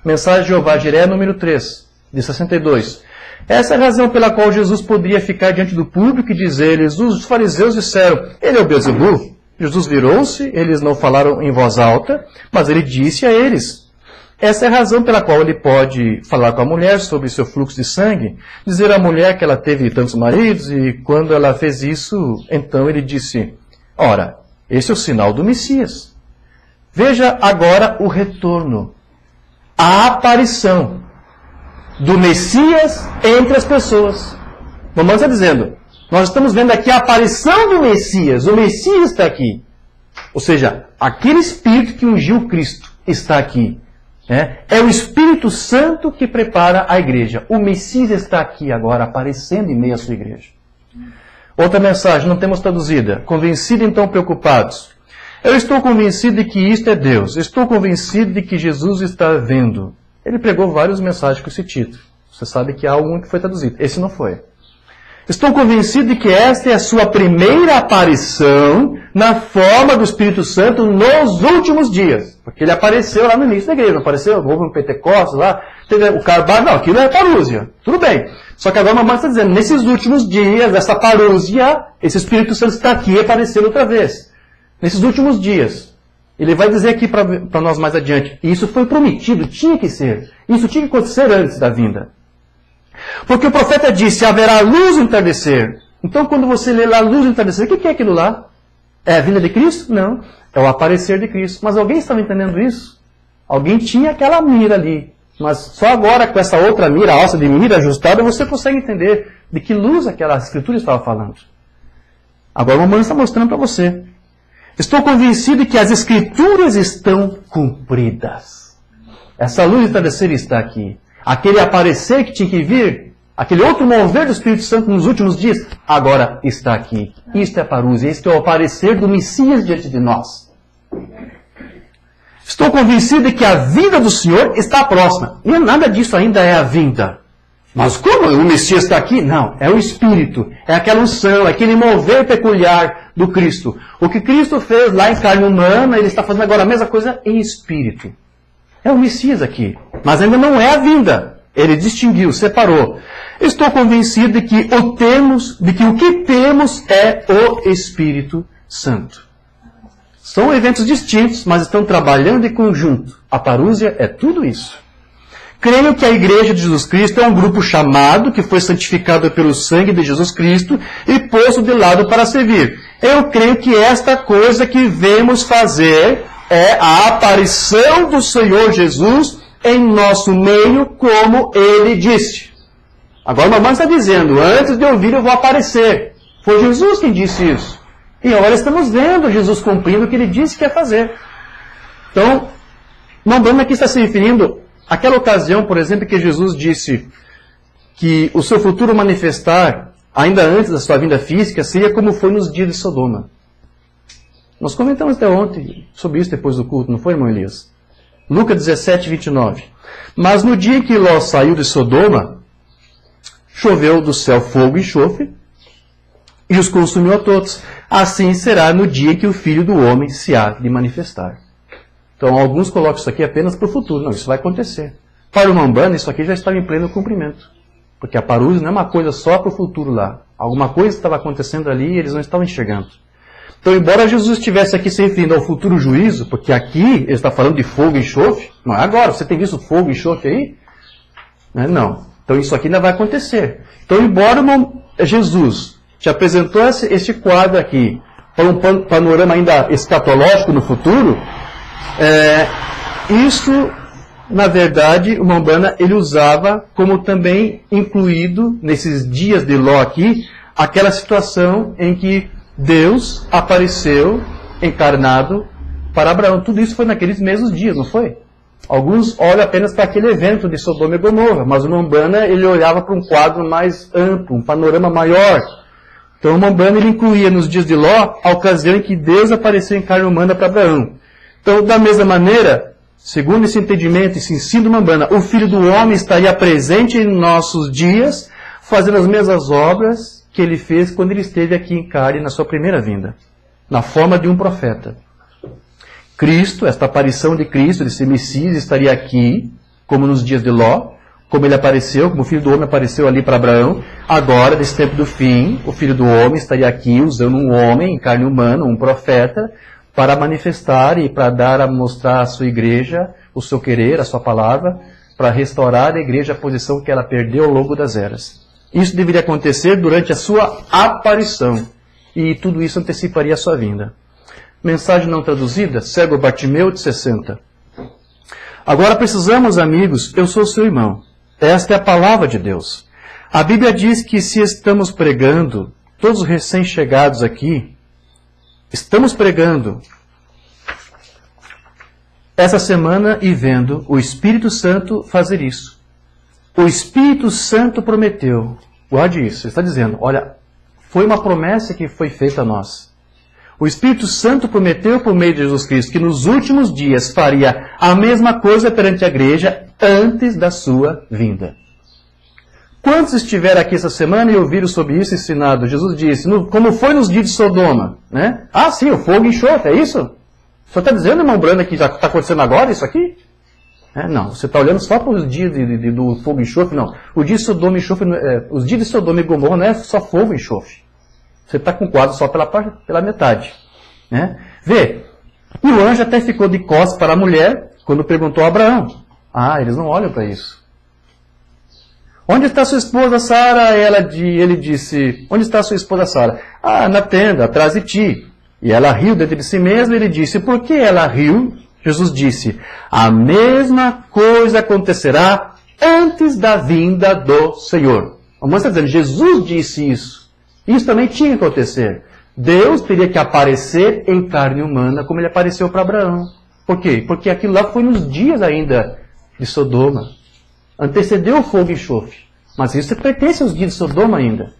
Mensagem de Jeová Jiré, número 3. De 62. Essa é a razão pela qual Jesus poderia ficar diante do público e dizer-lhes, os fariseus disseram, ele é o Beelzebul. Jesus virou-se, eles não falaram em voz alta, mas ele disse a eles. Essa é a razão pela qual ele pode falar com a mulher sobre seu fluxo de sangue, dizer à mulher que ela teve tantos maridos, e quando ela fez isso, então ele disse, ora, esse é o sinal do Messias. Veja agora o retorno, a aparição do Messias entre as pessoas. Mamãe está dizendo, nós estamos vendo aqui a aparição do Messias. O Messias está aqui. Ou seja, aquele Espírito que ungiu Cristo está aqui. É o Espírito Santo que prepara a igreja. O Messias está aqui agora, aparecendo em meio à sua igreja. Outra mensagem, não temos traduzida. Convencido, então, preocupados. Eu estou convencido de que isto é Deus. Estou convencido de que Jesus está vendo. Ele pregou várias mensagens com esse título. Você sabe que há algum que foi traduzido. Esse não foi. Estou convencido de que esta é a sua primeira aparição na forma do Espírito Santo nos últimos dias. Porque ele apareceu lá no início da igreja. Não apareceu? Houve um Pentecostes lá. Teve o Carvalho. Não, aquilo é parúzia. Tudo bem. Só que agora a mamãe está dizendo, nesses últimos dias, essa parúzia, esse Espírito Santo está aqui aparecendo outra vez. Nesses últimos dias. Ele vai dizer aqui para nós mais adiante, e isso foi prometido, tinha que ser. Isso tinha que acontecer antes da vinda. Porque o profeta disse, haverá luz no entardecer. Então quando você lê lá luz no entardecer, o que é aquilo lá? É a vinda de Cristo? Não. É o aparecer de Cristo. Mas alguém estava entendendo isso? Alguém tinha aquela mira ali. Mas só agora com essa outra mira, a alça de mira ajustada, você consegue entender de que luz aquela escritura estava falando. Agora o mamãe está mostrando para você. Estou convencido que as Escrituras estão cumpridas. Essa luz do entardecer está aqui. Aquele aparecer que tinha que vir, aquele outro mover do Espírito Santo nos últimos dias, agora está aqui. Isto é a parúzia, este é o aparecer do Messias diante de nós. Estou convencido de que a vinda do Senhor está próxima. E nada disso ainda é a vinda. Mas como o Messias está aqui? Não, é o Espírito, é aquela unção, é aquele mover peculiar do Cristo. O que Cristo fez lá em carne humana, ele está fazendo agora a mesma coisa em Espírito. É o Messias aqui, mas ainda não é a vinda. Ele distinguiu, separou. Estou convencido de que o que temos é o Espírito Santo. São eventos distintos, mas estão trabalhando em conjunto. A parúzia é tudo isso. Creio que a Igreja de Jesus Cristo é um grupo chamado, que foi santificado pelo sangue de Jesus Cristo e posto de lado para servir. Eu creio que esta coisa que vemos fazer é a aparição do Senhor Jesus em nosso meio, como Ele disse. Agora a mamãe está dizendo, antes de ouvir eu vou aparecer. Foi Jesus quem disse isso. E agora estamos vendo Jesus cumprindo o que Ele disse que ia fazer. Então, mamãe aqui está se referindo àquela ocasião, por exemplo, que Jesus disse que o seu futuro manifestar, ainda antes da sua vinda física, seria como foi nos dias de Sodoma. Nós comentamos até ontem sobre isso depois do culto, não foi, irmão Elias? Lucas 17, 29. Mas no dia em que Ló saiu de Sodoma, choveu do céu fogo e enxofre, e os consumiu a todos. Assim será no dia em que o Filho do Homem se há de manifestar. Então, alguns colocam isso aqui apenas para o futuro. Não, isso vai acontecer. Para o Mambana, isso aqui já estava em pleno cumprimento. Porque a parúzia não é uma coisa só para o futuro lá. Alguma coisa estava acontecendo ali e eles não estavam enxergando. Então, embora Jesus estivesse aqui se referindo ao futuro juízo, porque aqui ele está falando de fogo e enxofre, não é agora. Você tem visto fogo e enxofre aí? Não. Então isso aqui ainda vai acontecer. Então, embora Jesus te apresentou esse quadro aqui para um panorama ainda escatológico no futuro, isso, na verdade, o Umbanda ele usava como também incluído nesses dias de Ló aqui, aquela situação em que Deus apareceu encarnado para Abraão. Tudo isso foi naqueles mesmos dias, não foi? Alguns olham apenas para aquele evento de Sodoma e Gomorra, mas o Umbanda ele olhava para um quadro mais amplo, um panorama maior. Então o Umbanda ele incluía nos dias de Ló a ocasião em que Deus apareceu em carne humana para Abraão. Então, da mesma maneira, segundo esse entendimento, esse ensino do Umbanda, o Filho do Homem estaria presente em nossos dias, fazendo as mesmas obras que ele fez quando ele esteve aqui em carne na sua primeira vinda, na forma de um profeta. Cristo, esta aparição de Cristo, desse Messias, estaria aqui, como nos dias de Ló, como ele apareceu, como o Filho do Homem apareceu ali para Abraão. Agora, nesse tempo do fim, o Filho do Homem estaria aqui usando um homem em carne humana, um profeta, para manifestar e para dar a mostrar à sua igreja o seu querer, a sua palavra, para restaurar a igreja à posição que ela perdeu ao longo das eras. Isso deveria acontecer durante a sua aparição, e tudo isso anteciparia a sua vinda. Mensagem não traduzida, cego Bartimeu de 60. Agora precisamos, amigos, eu sou seu irmão. Esta é a palavra de Deus. A Bíblia diz que se estamos pregando, todos os recém-chegados aqui, estamos pregando essa semana e vendo o Espírito Santo fazer isso. O Espírito Santo prometeu. Guarde isso. Ele está dizendo, olha, foi uma promessa que foi feita a nós. O Espírito Santo prometeu por meio de Jesus Cristo que nos últimos dias faria a mesma coisa perante a igreja antes da sua vinda. Quantos estiveram aqui essa semana e ouviram sobre isso ensinado? Jesus disse, como foi nos dias de Sodoma, né? Ah, sim, o fogo e enxofre, é isso? O senhor está dizendo, irmão Brando, que já está acontecendo agora isso aqui? Não, você está olhando só para os dias do fogo e enxofre, não. O dia de Sodoma e enxofre, os dias de Sodoma e Gomorra não é só fogo e enxofre. Você está com o quadro só pela metade. Né? Vê, e o anjo até ficou de costas para a mulher quando perguntou a Abraão. Ah, eles não olham para isso. Onde está sua esposa Sara? Ele disse, onde está sua esposa Sara? Ah, na tenda, atrás de ti. E ela riu dentro de si mesma e ele disse, por que ela riu? Jesus disse, a mesma coisa acontecerá antes da vinda do Senhor. A mãe está dizendo, Jesus disse isso. Isso também tinha que acontecer. Deus teria que aparecer em carne humana como ele apareceu para Abraão. Por quê? Porque aquilo lá foi nos dias ainda de Sodoma. Antecedeu o fogo e enxofre. Mas isso pertence aos dias de Sodoma ainda.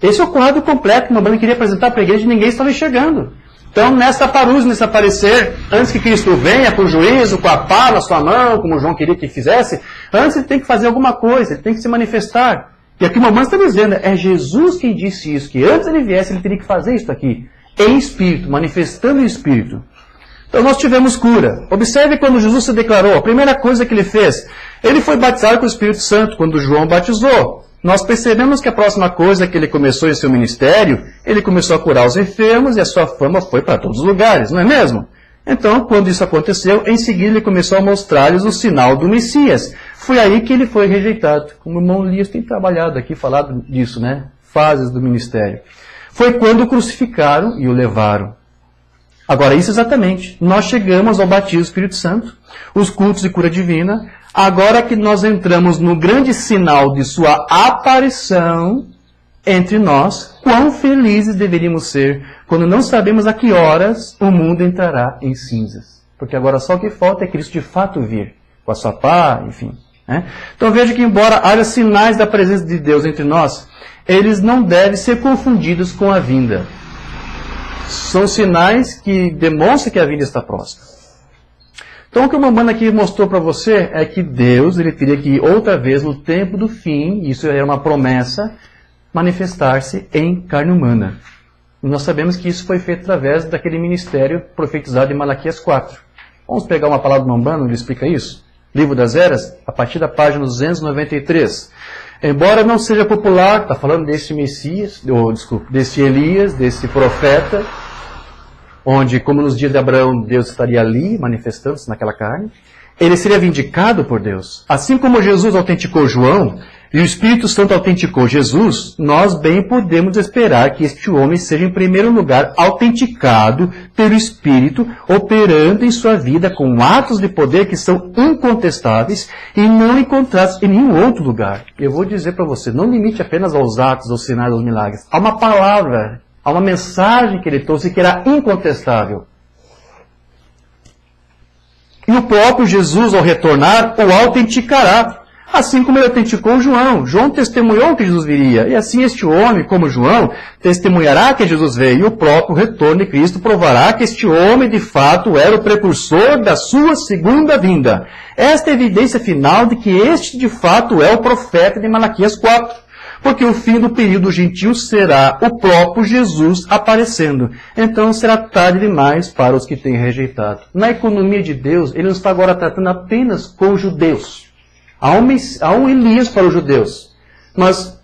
Esse é o quadro completo que o Umbanda queria apresentar para a igreja e ninguém estava enxergando. Então, nessa parousia, nesse aparecer, antes que Cristo venha com o juízo, com a pá na sua mão, como João queria que fizesse, antes ele tem que fazer alguma coisa, ele tem que se manifestar. E aqui o Umbanda está dizendo, é Jesus quem disse isso, que antes ele viesse, ele teria que fazer isso aqui, em espírito, manifestando em espírito. Então nós tivemos cura. Observe quando Jesus se declarou, a primeira coisa que ele fez, ele foi batizado com o Espírito Santo, quando João batizou. Nós percebemos que a próxima coisa que ele começou em seu ministério, ele começou a curar os enfermos e a sua fama foi para todos os lugares, não é mesmo? Então, quando isso aconteceu, em seguida ele começou a mostrar-lhes o sinal do Messias. Foi aí que ele foi rejeitado. Como o irmão Elias tem trabalhado aqui, falado disso, né? Fases do ministério. Foi quando o crucificaram e o levaram. Agora, isso exatamente. Nós chegamos ao batismo do Espírito Santo, os cultos de cura divina. Agora que nós entramos no grande sinal de sua aparição entre nós, quão felizes deveríamos ser quando não sabemos a que horas o mundo entrará em cinzas. Porque agora só o que falta é Cristo de fato vir, com a sua pá, enfim. Né? Então veja que embora haja sinais da presença de Deus entre nós, eles não devem ser confundidos com a vinda. São sinais que demonstram que a vinda está próxima. Então o que o Umbanda aqui mostrou para você é que Deus ele teria que outra vez no tempo do fim, isso era uma promessa, manifestar-se em carne humana. E nós sabemos que isso foi feito através daquele ministério profetizado em Malaquias 4. Vamos pegar uma palavra do Umbanda onde explica isso? Livro das Eras, a partir da página 293. Embora não seja popular, está falando desse Messias, desse Elias, desse profeta, onde, como nos dias de Abraão, Deus estaria ali, manifestando-se naquela carne, ele seria vindicado por Deus. Assim como Jesus autenticou João, e o Espírito Santo autenticou Jesus, nós bem podemos esperar que este homem seja, em primeiro lugar, autenticado pelo Espírito, operando em sua vida com atos de poder que são incontestáveis e não encontrados em nenhum outro lugar. Eu vou dizer para você, não limite apenas aos atos, aos sinais, aos milagres. Há uma palavra, há uma mensagem que ele trouxe que era incontestável. E o próprio Jesus, ao retornar, o autenticará. Assim como ele autenticou João. João testemunhou que Jesus viria. E assim este homem, como João, testemunhará que Jesus veio. E o próprio retorno de Cristo provará que este homem, de fato, era o precursor da sua segunda vinda. Esta é a evidência final de que este, de fato, é o profeta de Malaquias 4. Porque o fim do período gentil será o próprio Jesus aparecendo. Então será tarde demais para os que têm rejeitado. Na economia de Deus, ele não está agora tratando apenas com os judeus. Há um Elias para os judeus. Mas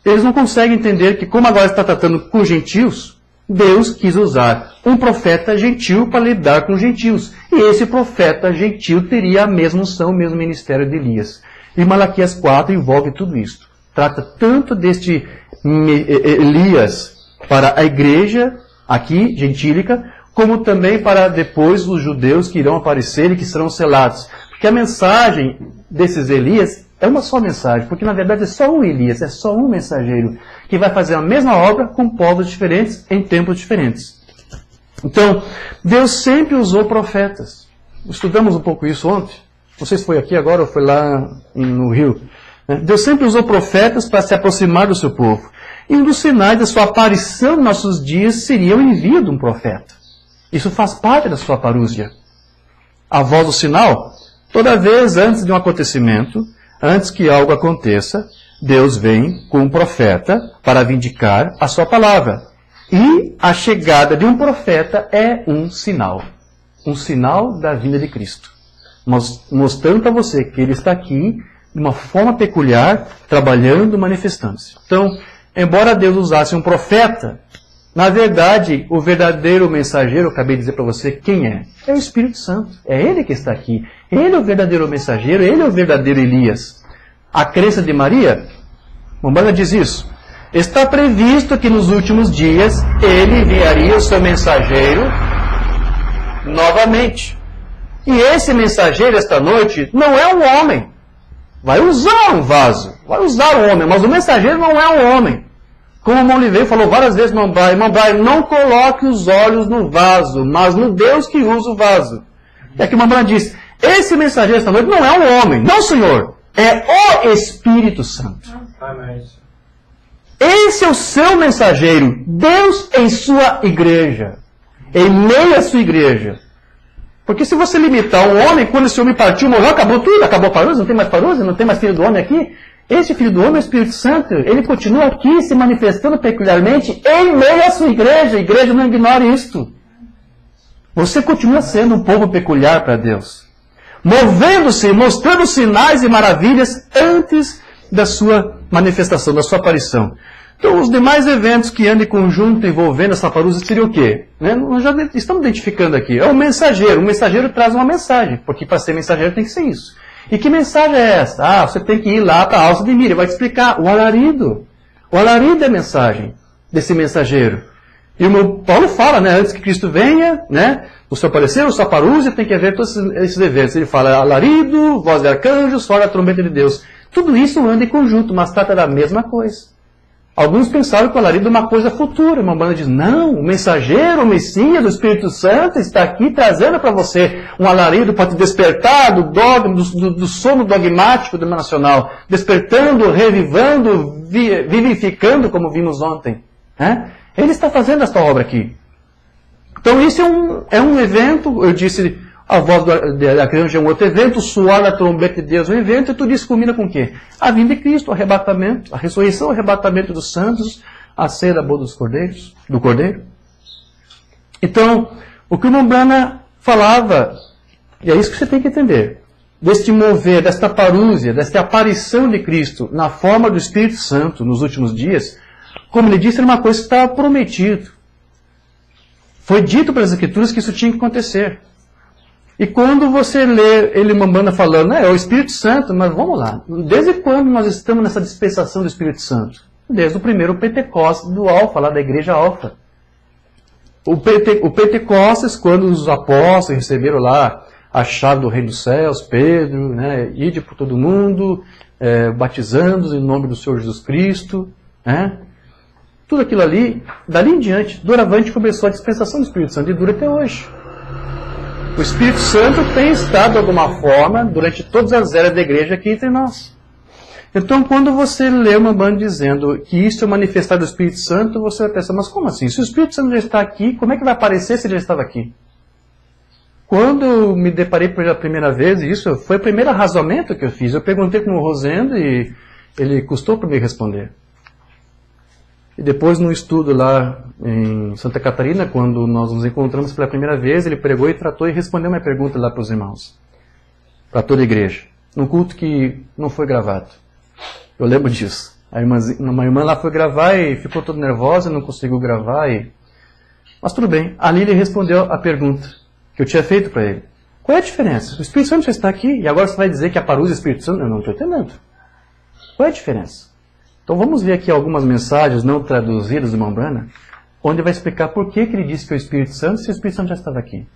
eles não conseguem entender que, como agora está tratando com gentios, Deus quis usar um profeta gentil para lidar com os gentios. E esse profeta gentil teria a mesma unção, o mesmo ministério de Elias. E Malaquias 4 envolve tudo isso. Trata tanto deste Elias para a igreja aqui, gentílica, como também para depois os judeus que irão aparecer e que serão selados. Porque a mensagem desses Elias é uma só mensagem, porque na verdade é só um Elias, é só um mensageiro, que vai fazer a mesma obra com povos diferentes, em tempos diferentes. Então, Deus sempre usou profetas. Estudamos um pouco isso ontem. Não sei se foi aqui agora ou foi lá no Rio. Deus sempre usou profetas para se aproximar do seu povo. E um dos sinais da sua aparição em nossos dias seria o envio de um profeta. Isso faz parte da sua parúzia. A voz do sinal, toda vez antes de um acontecimento, antes que algo aconteça, Deus vem com um profeta para vindicar a sua palavra. E a chegada de um profeta é um sinal da vinda de Cristo. Mostrando para você que ele está aqui de uma forma peculiar, trabalhando, manifestando-se. Então, embora Deus usasse um profeta, na verdade, o verdadeiro mensageiro, eu acabei de dizer para você quem é. É o Espírito Santo. É ele que está aqui. Ele é o verdadeiro mensageiro, ele é o verdadeiro Elias. A crença de Maria, Umbanda diz isso. Está previsto que nos últimos dias ele enviaria o seu mensageiro novamente. E esse mensageiro, esta noite, não é um homem. Vai usar um vaso, vai usar um homem, mas o mensageiro não é um homem. Como o Monlivei falou várias vezes, irmão Brian, não coloque os olhos no vaso, mas no Deus que usa o vaso. E aqui o irmão diz, esse mensageiro esta noite não é um homem, não, Senhor, é o Espírito Santo. Amém. Esse é o seu mensageiro, Deus em sua igreja, em meio à sua igreja. Porque se você limitar um homem, quando esse homem partiu, morreu, acabou tudo, acabou a parúzia, não tem mais parúzia, não tem mais filho do homem aqui. Esse filho do homem é o Espírito Santo, ele continua aqui se manifestando peculiarmente em meio à sua igreja. A igreja não ignore isto. Você continua sendo um povo peculiar para Deus. Movendo-se, mostrando sinais e maravilhas antes da sua manifestação, da sua aparição. Então, os demais eventos que andam em conjunto envolvendo essa parúzia seria o quê? Nós já estamos identificando aqui. É o mensageiro. O mensageiro traz uma mensagem, porque para ser mensageiro tem que ser isso. E que mensagem é essa? Ah, você tem que ir lá para a alça de Miriam. Vai te explicar. O alarido. O alarido é a mensagem desse mensageiro. E o Paulo fala, antes que Cristo venha, o seu aparecer, o sua parúzia, tem que haver todos esses eventos. Ele fala alarido, voz de arcanjo, som da trombeta de Deus. Tudo isso anda em conjunto, mas trata da mesma coisa. Alguns pensaram que o alarido é uma coisa futura. Uma banda diz, não, o mensageiro, o Messias, o Espírito Santo está aqui trazendo para você um alarido para te despertar do dogma, do sono dogmático denominacional, despertando, revivando, vivificando, como vimos ontem. Ele está fazendo esta obra aqui. Então isso é um evento, eu disse, a voz da criança é um outro evento, o suor da trombeta de Deus é um evento, e tudo isso combina com o quê? A vinda de Cristo, o arrebatamento, a ressurreição, o arrebatamento dos santos, a ceia da boda do Cordeiro. Então, o que o Mombrana falava, e é isso que você tem que entender, deste mover, desta parúzia, desta aparição de Cristo na forma do Espírito Santo nos últimos dias, como ele disse, era uma coisa que estava prometido. Foi dito pelas Escrituras que isso tinha que acontecer. E quando você lê ele Umbanda falando, é o Espírito Santo, mas vamos lá, desde quando nós estamos nessa dispensação do Espírito Santo? Desde o primeiro Pentecostes do Alfa, lá da igreja Alfa. O Pentecostes, quando os apóstolos receberam lá a chave do reino dos céus, Pedro, né, ide por todo mundo, batizando-os em nome do Senhor Jesus Cristo, né? Tudo aquilo ali, dali em diante, doravante começou a dispensação do Espírito Santo e dura até hoje. O Espírito Santo tem estado de alguma forma durante todas as eras da igreja aqui entre nós. Então, quando você lê uma banda dizendo que isso é manifestado do Espírito Santo, você vai pensar, mas como assim? Se o Espírito Santo já está aqui, como é que vai aparecer se ele já estava aqui? Quando eu me deparei pela primeira vez, isso foi o primeiro arrazoamento que eu fiz. Eu perguntei para o Rosendo e ele custou para me responder. E depois, no estudo lá em Santa Catarina, quando nós nos encontramos pela primeira vez, ele pregou e tratou e respondeu uma pergunta lá para os irmãos, para toda a igreja, num culto que não foi gravado. Eu lembro disso. Uma irmã lá foi gravar e ficou toda nervosa, não conseguiu gravar. Mas tudo bem. Ali ele respondeu a pergunta que eu tinha feito para ele. Qual é a diferença? O Espírito Santo já está aqui e agora você vai dizer que a parousia é o Espírito Santo? Eu não estou entendendo. Qual é a diferença? Então vamos ver aqui algumas mensagens não traduzidas de Umbanda, onde vai explicar por que ele disse que é o Espírito Santo se o Espírito Santo já estava aqui.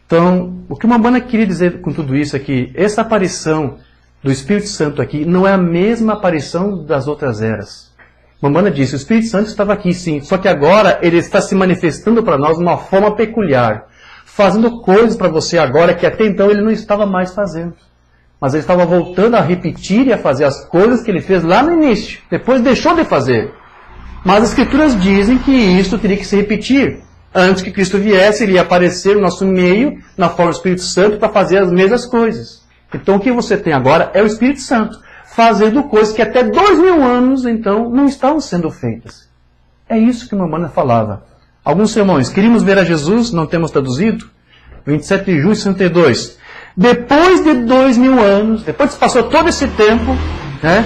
Então, o que Umbanda queria dizer com tudo isso é que essa aparição do Espírito Santo aqui não é a mesma aparição das outras eras. Umbanda disse, o Espírito Santo estava aqui sim, só que agora ele está se manifestando para nós de uma forma peculiar, fazendo coisas para você agora que até então ele não estava mais fazendo. Mas ele estava voltando a repetir e a fazer as coisas que ele fez lá no início. Depois deixou de fazer. Mas as Escrituras dizem que isso teria que se repetir. Antes que Cristo viesse, ele ia aparecer no nosso meio, na forma do Espírito Santo, para fazer as mesmas coisas. Então o que você tem agora é o Espírito Santo, fazendo coisas que até 2000 anos, então, não estavam sendo feitas. É isso que Umbanda falava. Alguns sermões, queríamos ver a Jesus, não temos traduzido? 27 de junho de 62. Depois de 2000 anos, depois que passou todo esse tempo, né,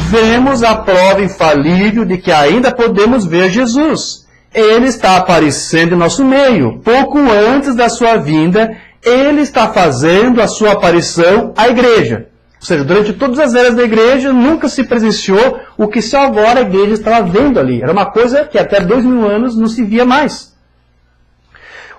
vemos a prova infalível de que ainda podemos ver Jesus. Ele está aparecendo em nosso meio. Pouco antes da sua vinda, ele está fazendo a sua aparição à igreja. Ou seja, durante todas as eras da igreja, nunca se presenciou o que só agora a igreja estava vendo ali. Era uma coisa que até 2000 anos não se via mais.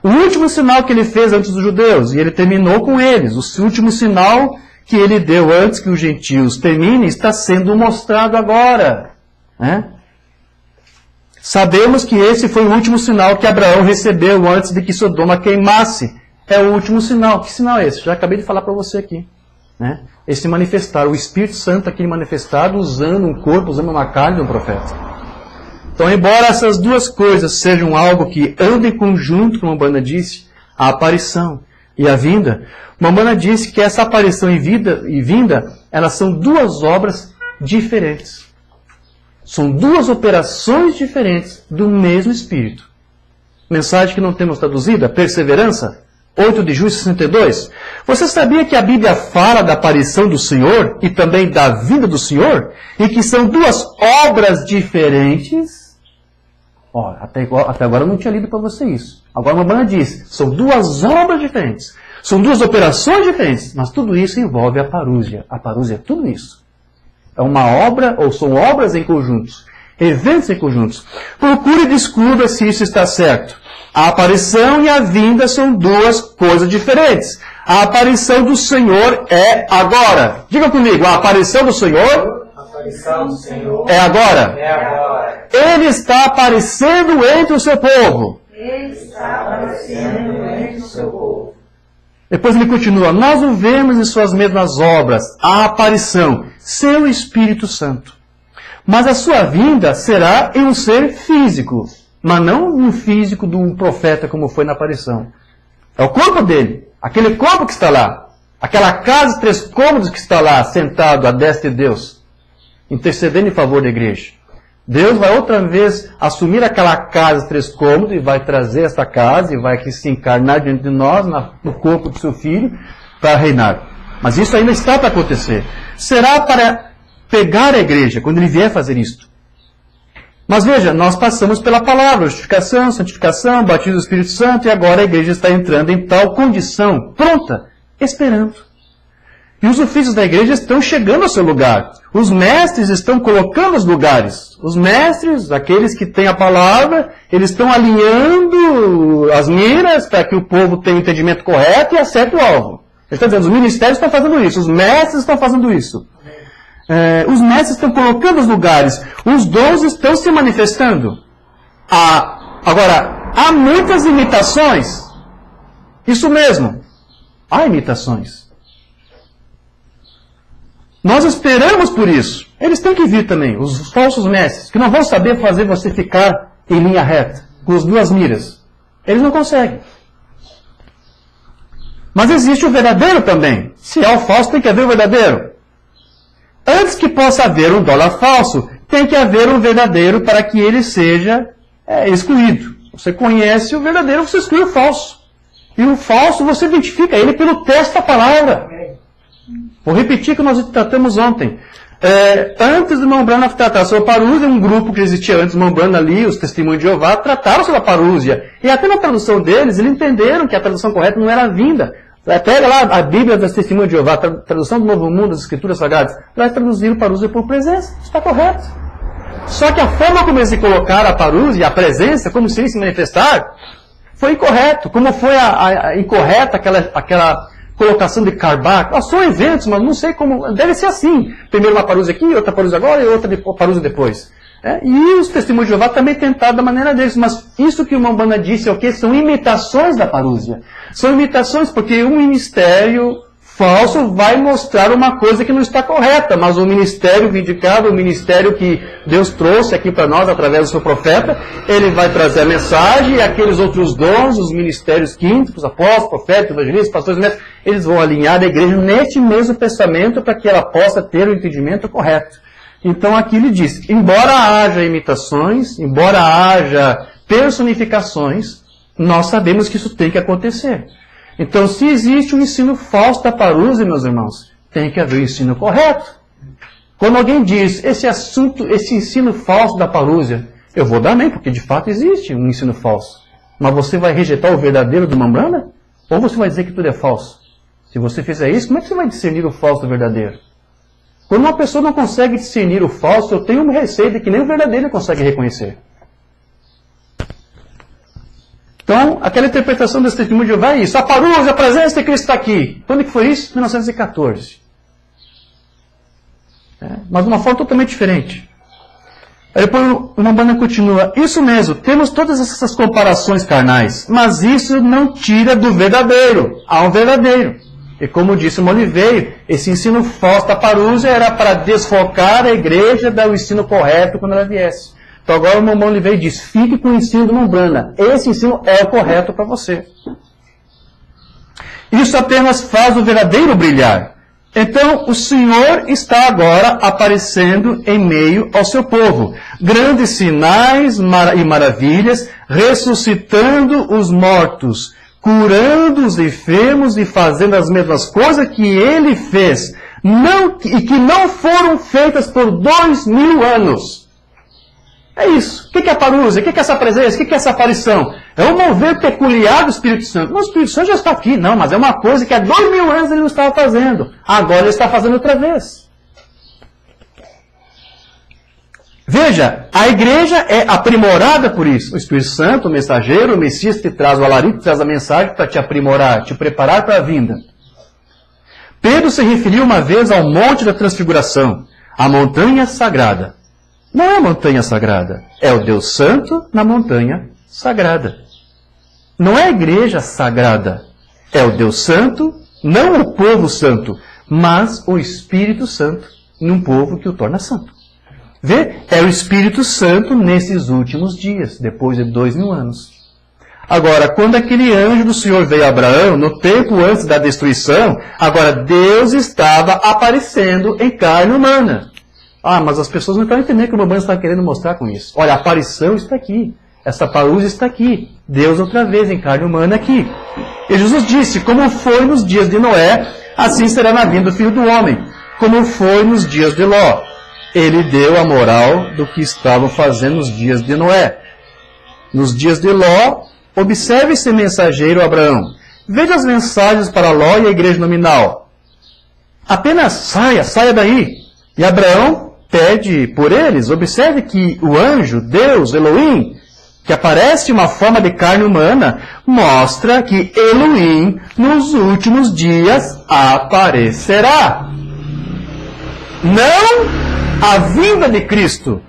O último sinal que ele fez antes dos judeus, e ele terminou com eles, o último sinal que ele deu antes que os gentios terminem, está sendo mostrado agora. Né? Sabemos que esse foi o último sinal que Abraão recebeu antes de que Sodoma queimasse. É o último sinal. Que sinal é esse? Já acabei de falar para você aqui. Né? Esse manifestar, o Espírito Santo aqui manifestado usando um corpo, usando uma carne de um profeta. Então, embora essas duas coisas sejam algo que anda em conjunto, como a Umbanda disse, a aparição e a vinda, a Umbanda disse que essa aparição e vinda, elas são duas obras diferentes. São duas operações diferentes do mesmo Espírito. Mensagem que não temos traduzida, perseverança, 8 de junho de 62. Você sabia que a Bíblia fala da aparição do Senhor e também da vinda do Senhor? E que são duas obras diferentes? Ó, até agora eu não tinha lido para você isso. Agora a Umbanda diz, são duas obras diferentes. São duas operações diferentes. Mas tudo isso envolve a parousia. A parousia é tudo isso. É uma obra, ou são obras em conjuntos. Eventos em conjuntos. Procure e descubra se isso está certo. A aparição e a vinda são duas coisas diferentes. A aparição do Senhor é agora. Diga comigo, a aparição do Senhor é agora. É agora. Ele está aparecendo entre o seu povo. Ele está aparecendo entre o seu povo. Depois ele continua, nós o vemos em suas mesmas obras, a aparição, seu Espírito Santo. Mas a sua vinda será em um ser físico, mas não um físico de um profeta como foi na aparição. É o corpo dele, aquele corpo que está lá, aquela casa de 3 cômodos que está lá, sentado à destra de Deus, intercedendo em favor da igreja. Deus vai outra vez assumir aquela casa de 3 cômodos e vai trazer essa casa e vai aqui se encarnar diante de nós, no corpo do seu filho, para reinar. Mas isso ainda está para acontecer. Será para pegar a igreja, quando ele vier fazer isto. Mas veja, nós passamos pela palavra, justificação, santificação, batismo do Espírito Santo, e agora a igreja está entrando em tal condição, pronta, esperando. E os ofícios da igreja estão chegando ao seu lugar. Os mestres estão colocando os lugares. Os mestres, aqueles que têm a palavra, eles estão alinhando as miras para que o povo tenha o entendimento correto e acerte o alvo. Ele está dizendo, os ministérios estão fazendo isso, os mestres estão fazendo isso. Os mestres estão colocando os lugares, os dons estão se manifestando. Agora, há muitas imitações. Isso mesmo, há imitações. Nós esperamos por isso. Eles têm que vir também, os falsos mestres, que não vão saber fazer você ficar em linha reta, com as duas miras. Eles não conseguem. Mas existe o verdadeiro também. Se há o falso, tem que haver o verdadeiro. Antes que possa haver um dólar falso, tem que haver um verdadeiro para que ele seja excluído. Você conhece o verdadeiro, você exclui o falso. E o falso, você identifica ele pelo teste da palavra. Vou repetir o que nós tratamos ontem. Antes do irmão Branham tratar sobre a parúzia, um grupo que existia antes do irmão Branham ali, os testemunhos de Jeová, trataram sobre a parúzia. E até na tradução deles, eles entenderam que a tradução correta não era a vinda. Pega lá a Bíblia das Testemunhas de Jeová, a tradução do Novo Mundo, das Escrituras Sagradas, vai traduzir o parúzia por presença. Está correto. Só que a forma como eles colocaram a parúzia, a presença, como se ele se manifestar, foi incorreto. Como foi incorreta aquela colocação de Karbach. São eventos, mas não sei como. Deve ser assim. Primeiro uma parúzia aqui, outra parúzia agora e outra parúzia depois. E os testemunhos de Jeová também tentaram da maneira deles. Mas isso que o irmão Branham disse é o quê? São imitações da parúzia. São imitações porque um ministério falso vai mostrar uma coisa que não está correta. Mas o ministério vindicado, o ministério que Deus trouxe aqui para nós através do seu profeta, ele vai trazer a mensagem e aqueles outros dons, os ministérios quíntuplos, apóstolos, profetas, evangelistas, pastores, mestres, eles vão alinhar a igreja neste mesmo pensamento para que ela possa ter o entendimento correto. Então aqui ele diz, embora haja imitações, embora haja personificações, nós sabemos que isso tem que acontecer. Então se existe um ensino falso da parúzia, meus irmãos, tem que haver o ensino correto. Quando alguém diz, esse ensino falso da parúzia, eu vou dar amém, porque de fato existe um ensino falso. Mas você vai rejeitar o verdadeiro do irmão Branham? Ou você vai dizer que tudo é falso? Se você fizer isso, como é que você vai discernir o falso do verdadeiro? Quando uma pessoa não consegue discernir o falso, eu tenho uma receita que nem o verdadeiro consegue reconhecer. Então, aquela interpretação desse testemunho de Jeová é isso. A parúzia, a presença de Cristo está aqui. Quando que foi isso? 1914. Mas de uma forma totalmente diferente. Aí depois o irmão Branham continua. Isso mesmo, temos todas essas comparações carnais, mas isso não tira do verdadeiro. Há um verdadeiro. E como disse o irmão Oliveira, esse ensino falso da parúzia era para desfocar a igreja do ensino correto quando ela viesse. Então agora o irmão Oliveira diz, fique com o ensino do irmão Branham. Esse ensino é o correto para você. Isso apenas faz o verdadeiro brilhar. Então o Senhor está agora aparecendo em meio ao seu povo. Grandes sinais e maravilhas, ressuscitando os mortos, curando os enfermos e fazendo as mesmas coisas que ele fez, e que não foram feitas por 2000 anos. É isso. O que é a parúzia? O que é essa presença? O que é essa aparição? É um mover peculiar do Espírito Santo. Mas o Espírito Santo já está aqui. Não, mas é uma coisa que há 2000 anos ele não estava fazendo. Agora ele está fazendo outra vez. Veja, a igreja é aprimorada por isso. O Espírito Santo, o mensageiro, o Messias que traz o alarido, que traz a mensagem para te aprimorar, te preparar para a vinda. Pedro se referiu uma vez ao Monte da Transfiguração, a montanha sagrada. Não é a montanha sagrada, é o Deus Santo na montanha sagrada. Não é a igreja sagrada, é o Deus Santo, não o povo santo, mas o Espírito Santo num povo que o torna santo. Vê? É o Espírito Santo nesses últimos dias, depois de 2000 anos. Agora, quando aquele anjo do Senhor veio a Abraão, no tempo antes da destruição, agora Deus estava aparecendo em carne humana. Mas as pessoas não estão entendendo o que o irmão está querendo mostrar com isso. Olha, a aparição está aqui. Essa parúzia está aqui. Deus outra vez em carne humana aqui. E Jesus disse, como foi nos dias de Noé, assim será na vinda do Filho do Homem. Como foi nos dias de Ló. ele deu a moral do que estavam fazendo nos dias de Noé. Nos dias de Ló, observe esse mensageiro Abraão. Veja as mensagens para Ló e a igreja nominal. Apenas saia daí. E Abraão pede por eles. Observe que o anjo, Deus, Elohim, que aparece em uma forma de carne humana, mostra que Elohim, nos últimos dias, aparecerá. Não a vinda de Cristo,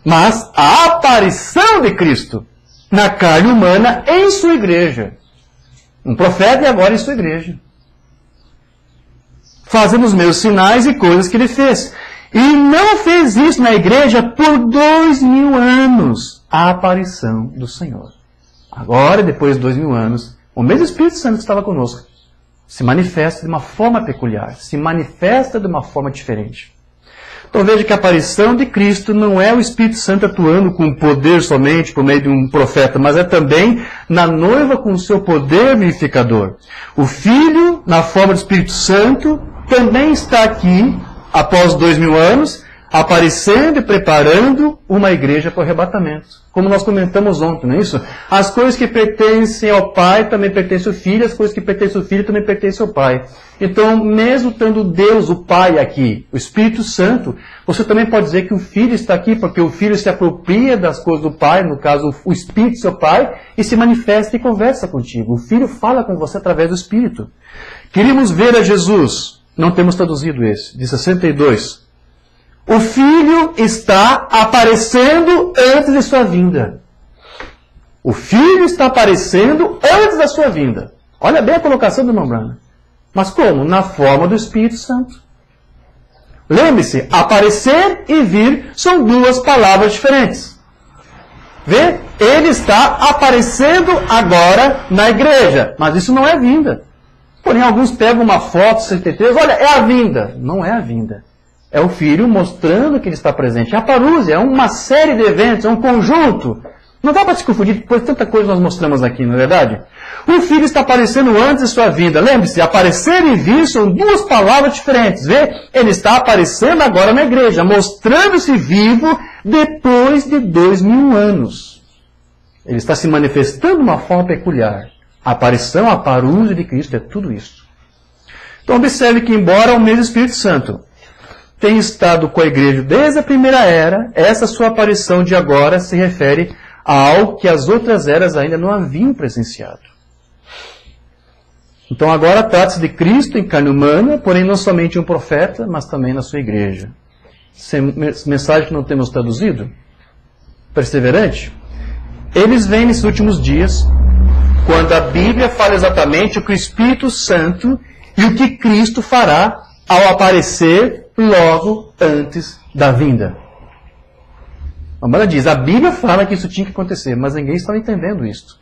mas a aparição de Cristo na carne humana em sua igreja. Um profeta e agora em sua igreja. Fazendo os mesmos sinais e coisas que ele fez. E não fez isso na igreja por 2000 anos. A aparição do Senhor. Agora, depois de 2000 anos, o mesmo Espírito Santo que estava conosco se manifesta de uma forma peculiar. Se manifesta de uma forma diferente. Então veja que a aparição de Cristo não é o Espírito Santo atuando com poder somente por meio de um profeta, mas é também na noiva com o seu poder vivificador. O Filho, na forma do Espírito Santo, também está aqui, após 2000 anos, aparecendo e preparando uma igreja para o arrebatamento. Como nós comentamos ontem, não é isso? As coisas que pertencem ao Pai também pertencem ao Filho, as coisas que pertencem ao Filho também pertencem ao Pai. Então, mesmo tendo Deus, o Pai, aqui, o Espírito Santo, você também pode dizer que o Filho está aqui, porque o Filho se apropria das coisas do Pai, no caso, o Espírito, seu Pai, e se manifesta e conversa contigo. O Filho fala com você através do Espírito. Queríamos ver a Jesus, não temos traduzido esse, de 62. O Filho está aparecendo antes de sua vinda. O Filho está aparecendo antes da sua vinda. Olha bem a colocação do irmão Branham. Mas como? Na forma do Espírito Santo. Lembre-se, aparecer e vir são duas palavras diferentes. Vê? Ele está aparecendo agora na igreja. Mas isso não é vinda. Porém, alguns pegam uma foto, 63, olha, é a vinda. Não é a vinda. É o Filho mostrando que ele está presente. É a parúzia, é uma série de eventos, é um conjunto. Não dá para se confundir, pois tanta coisa nós mostramos aqui, não é verdade? O Filho está aparecendo antes de sua vinda. Lembre-se, aparecer e vir são duas palavras diferentes. Vê? Ele está aparecendo agora na igreja, mostrando-se vivo depois de 2000 anos. Ele está se manifestando de uma forma peculiar. A aparição, a parúzia de Cristo é tudo isso. Então observe que embora o mesmo Espírito Santo tem estado com a igreja desde a primeira era, essa sua aparição de agora se refere a algo que as outras eras ainda não haviam presenciado. Então agora trata-se de Cristo em carne humana, porém não somente um profeta, mas também na sua igreja. Mensagem que não temos traduzido? Perseverante? Eles vêm nesses últimos dias, quando a Bíblia fala exatamente o que o Espírito Santo e o que Cristo fará ao aparecer logo antes da vinda. A Bíblia diz, a Bíblia fala que isso tinha que acontecer, mas ninguém estava entendendo isso.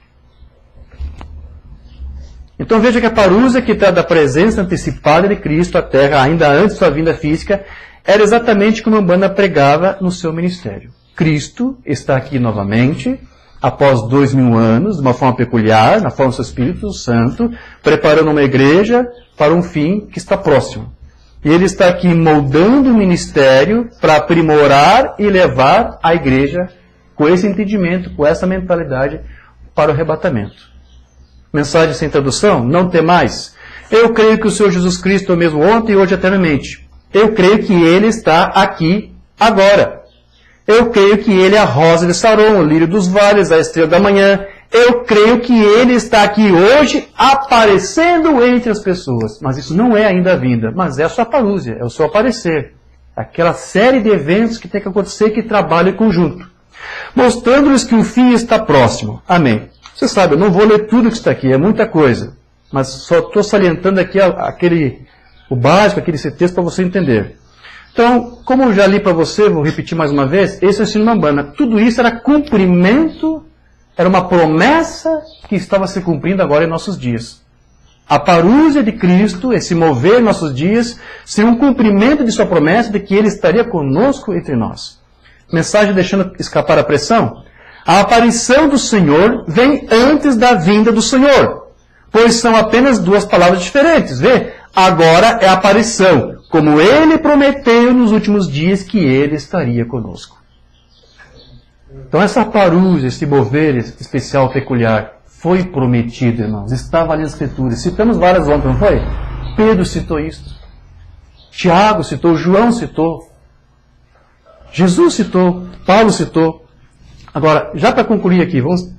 Então veja que a parúzia que trata da presença antecipada de Cristo à Terra, ainda antes de sua vinda física, era exatamente como a Umbanda pregava no seu ministério. Cristo está aqui novamente, após 2000 anos, de uma forma peculiar, na forma do seu Espírito Santo, preparando uma igreja para um fim que está próximo. E ele está aqui moldando o ministério para aprimorar e levar a igreja com esse entendimento, com essa mentalidade para o arrebatamento. Mensagem sem tradução? Não temais. Eu creio que o Senhor Jesus Cristo é o mesmo ontem e hoje eternamente. Eu creio que Ele está aqui agora. Eu creio que Ele é a rosa de Saron, o lírio dos vales, a estrela da manhã. Eu creio que Ele está aqui hoje aparecendo entre as pessoas. Mas isso não é ainda a vinda, mas é a sua parúzia, é o seu aparecer. Aquela série de eventos que tem que acontecer que trabalham em conjunto. Mostrando-lhes que o fim está próximo. Amém. Você sabe, eu não vou ler tudo que está aqui, é muita coisa. Mas só estou salientando aqui o básico, aquele texto para você entender. Então, como eu já li para você, vou repetir mais uma vez, esse é o ensino da Umbanda. Tudo isso era cumprimento, era uma promessa que estava se cumprindo agora em nossos dias. A parúzia de Cristo, esse mover em nossos dias, seria um cumprimento de sua promessa de que Ele estaria conosco entre nós. Mensagem deixando escapar a pressão? A aparição do Senhor vem antes da vinda do Senhor, pois são apenas duas palavras diferentes. Vê? Agora é aparição. como Ele prometeu nos últimos dias que Ele estaria conosco. Então essa parúzia, esse mover especial, peculiar, foi prometido, irmãos. Estava ali nas Escrituras. Citamos várias ontem, não foi? Pedro citou isso. Tiago citou, João citou. Jesus citou, Paulo citou. Agora, já para concluir aqui, vamos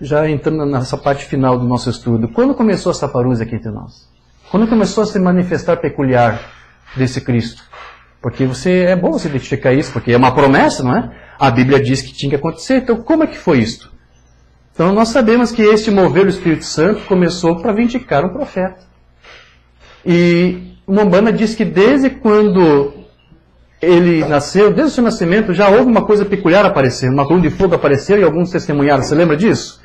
já entrando nessa parte final do nosso estudo. Quando começou essa parúzia aqui entre nós? Quando começou a se manifestar peculiar desse Cristo? Porque é bom você identificar isso, porque é uma promessa, não é? A Bíblia diz que tinha que acontecer. Então, como é que foi isto? Então, nós sabemos que este mover do Espírito Santo começou para vindicar um profeta. E Umbanda diz que desde quando ele nasceu, desde o seu nascimento, já houve uma coisa peculiar aparecendo. Uma coluna de fogo apareceu e alguns testemunharam. Você lembra disso?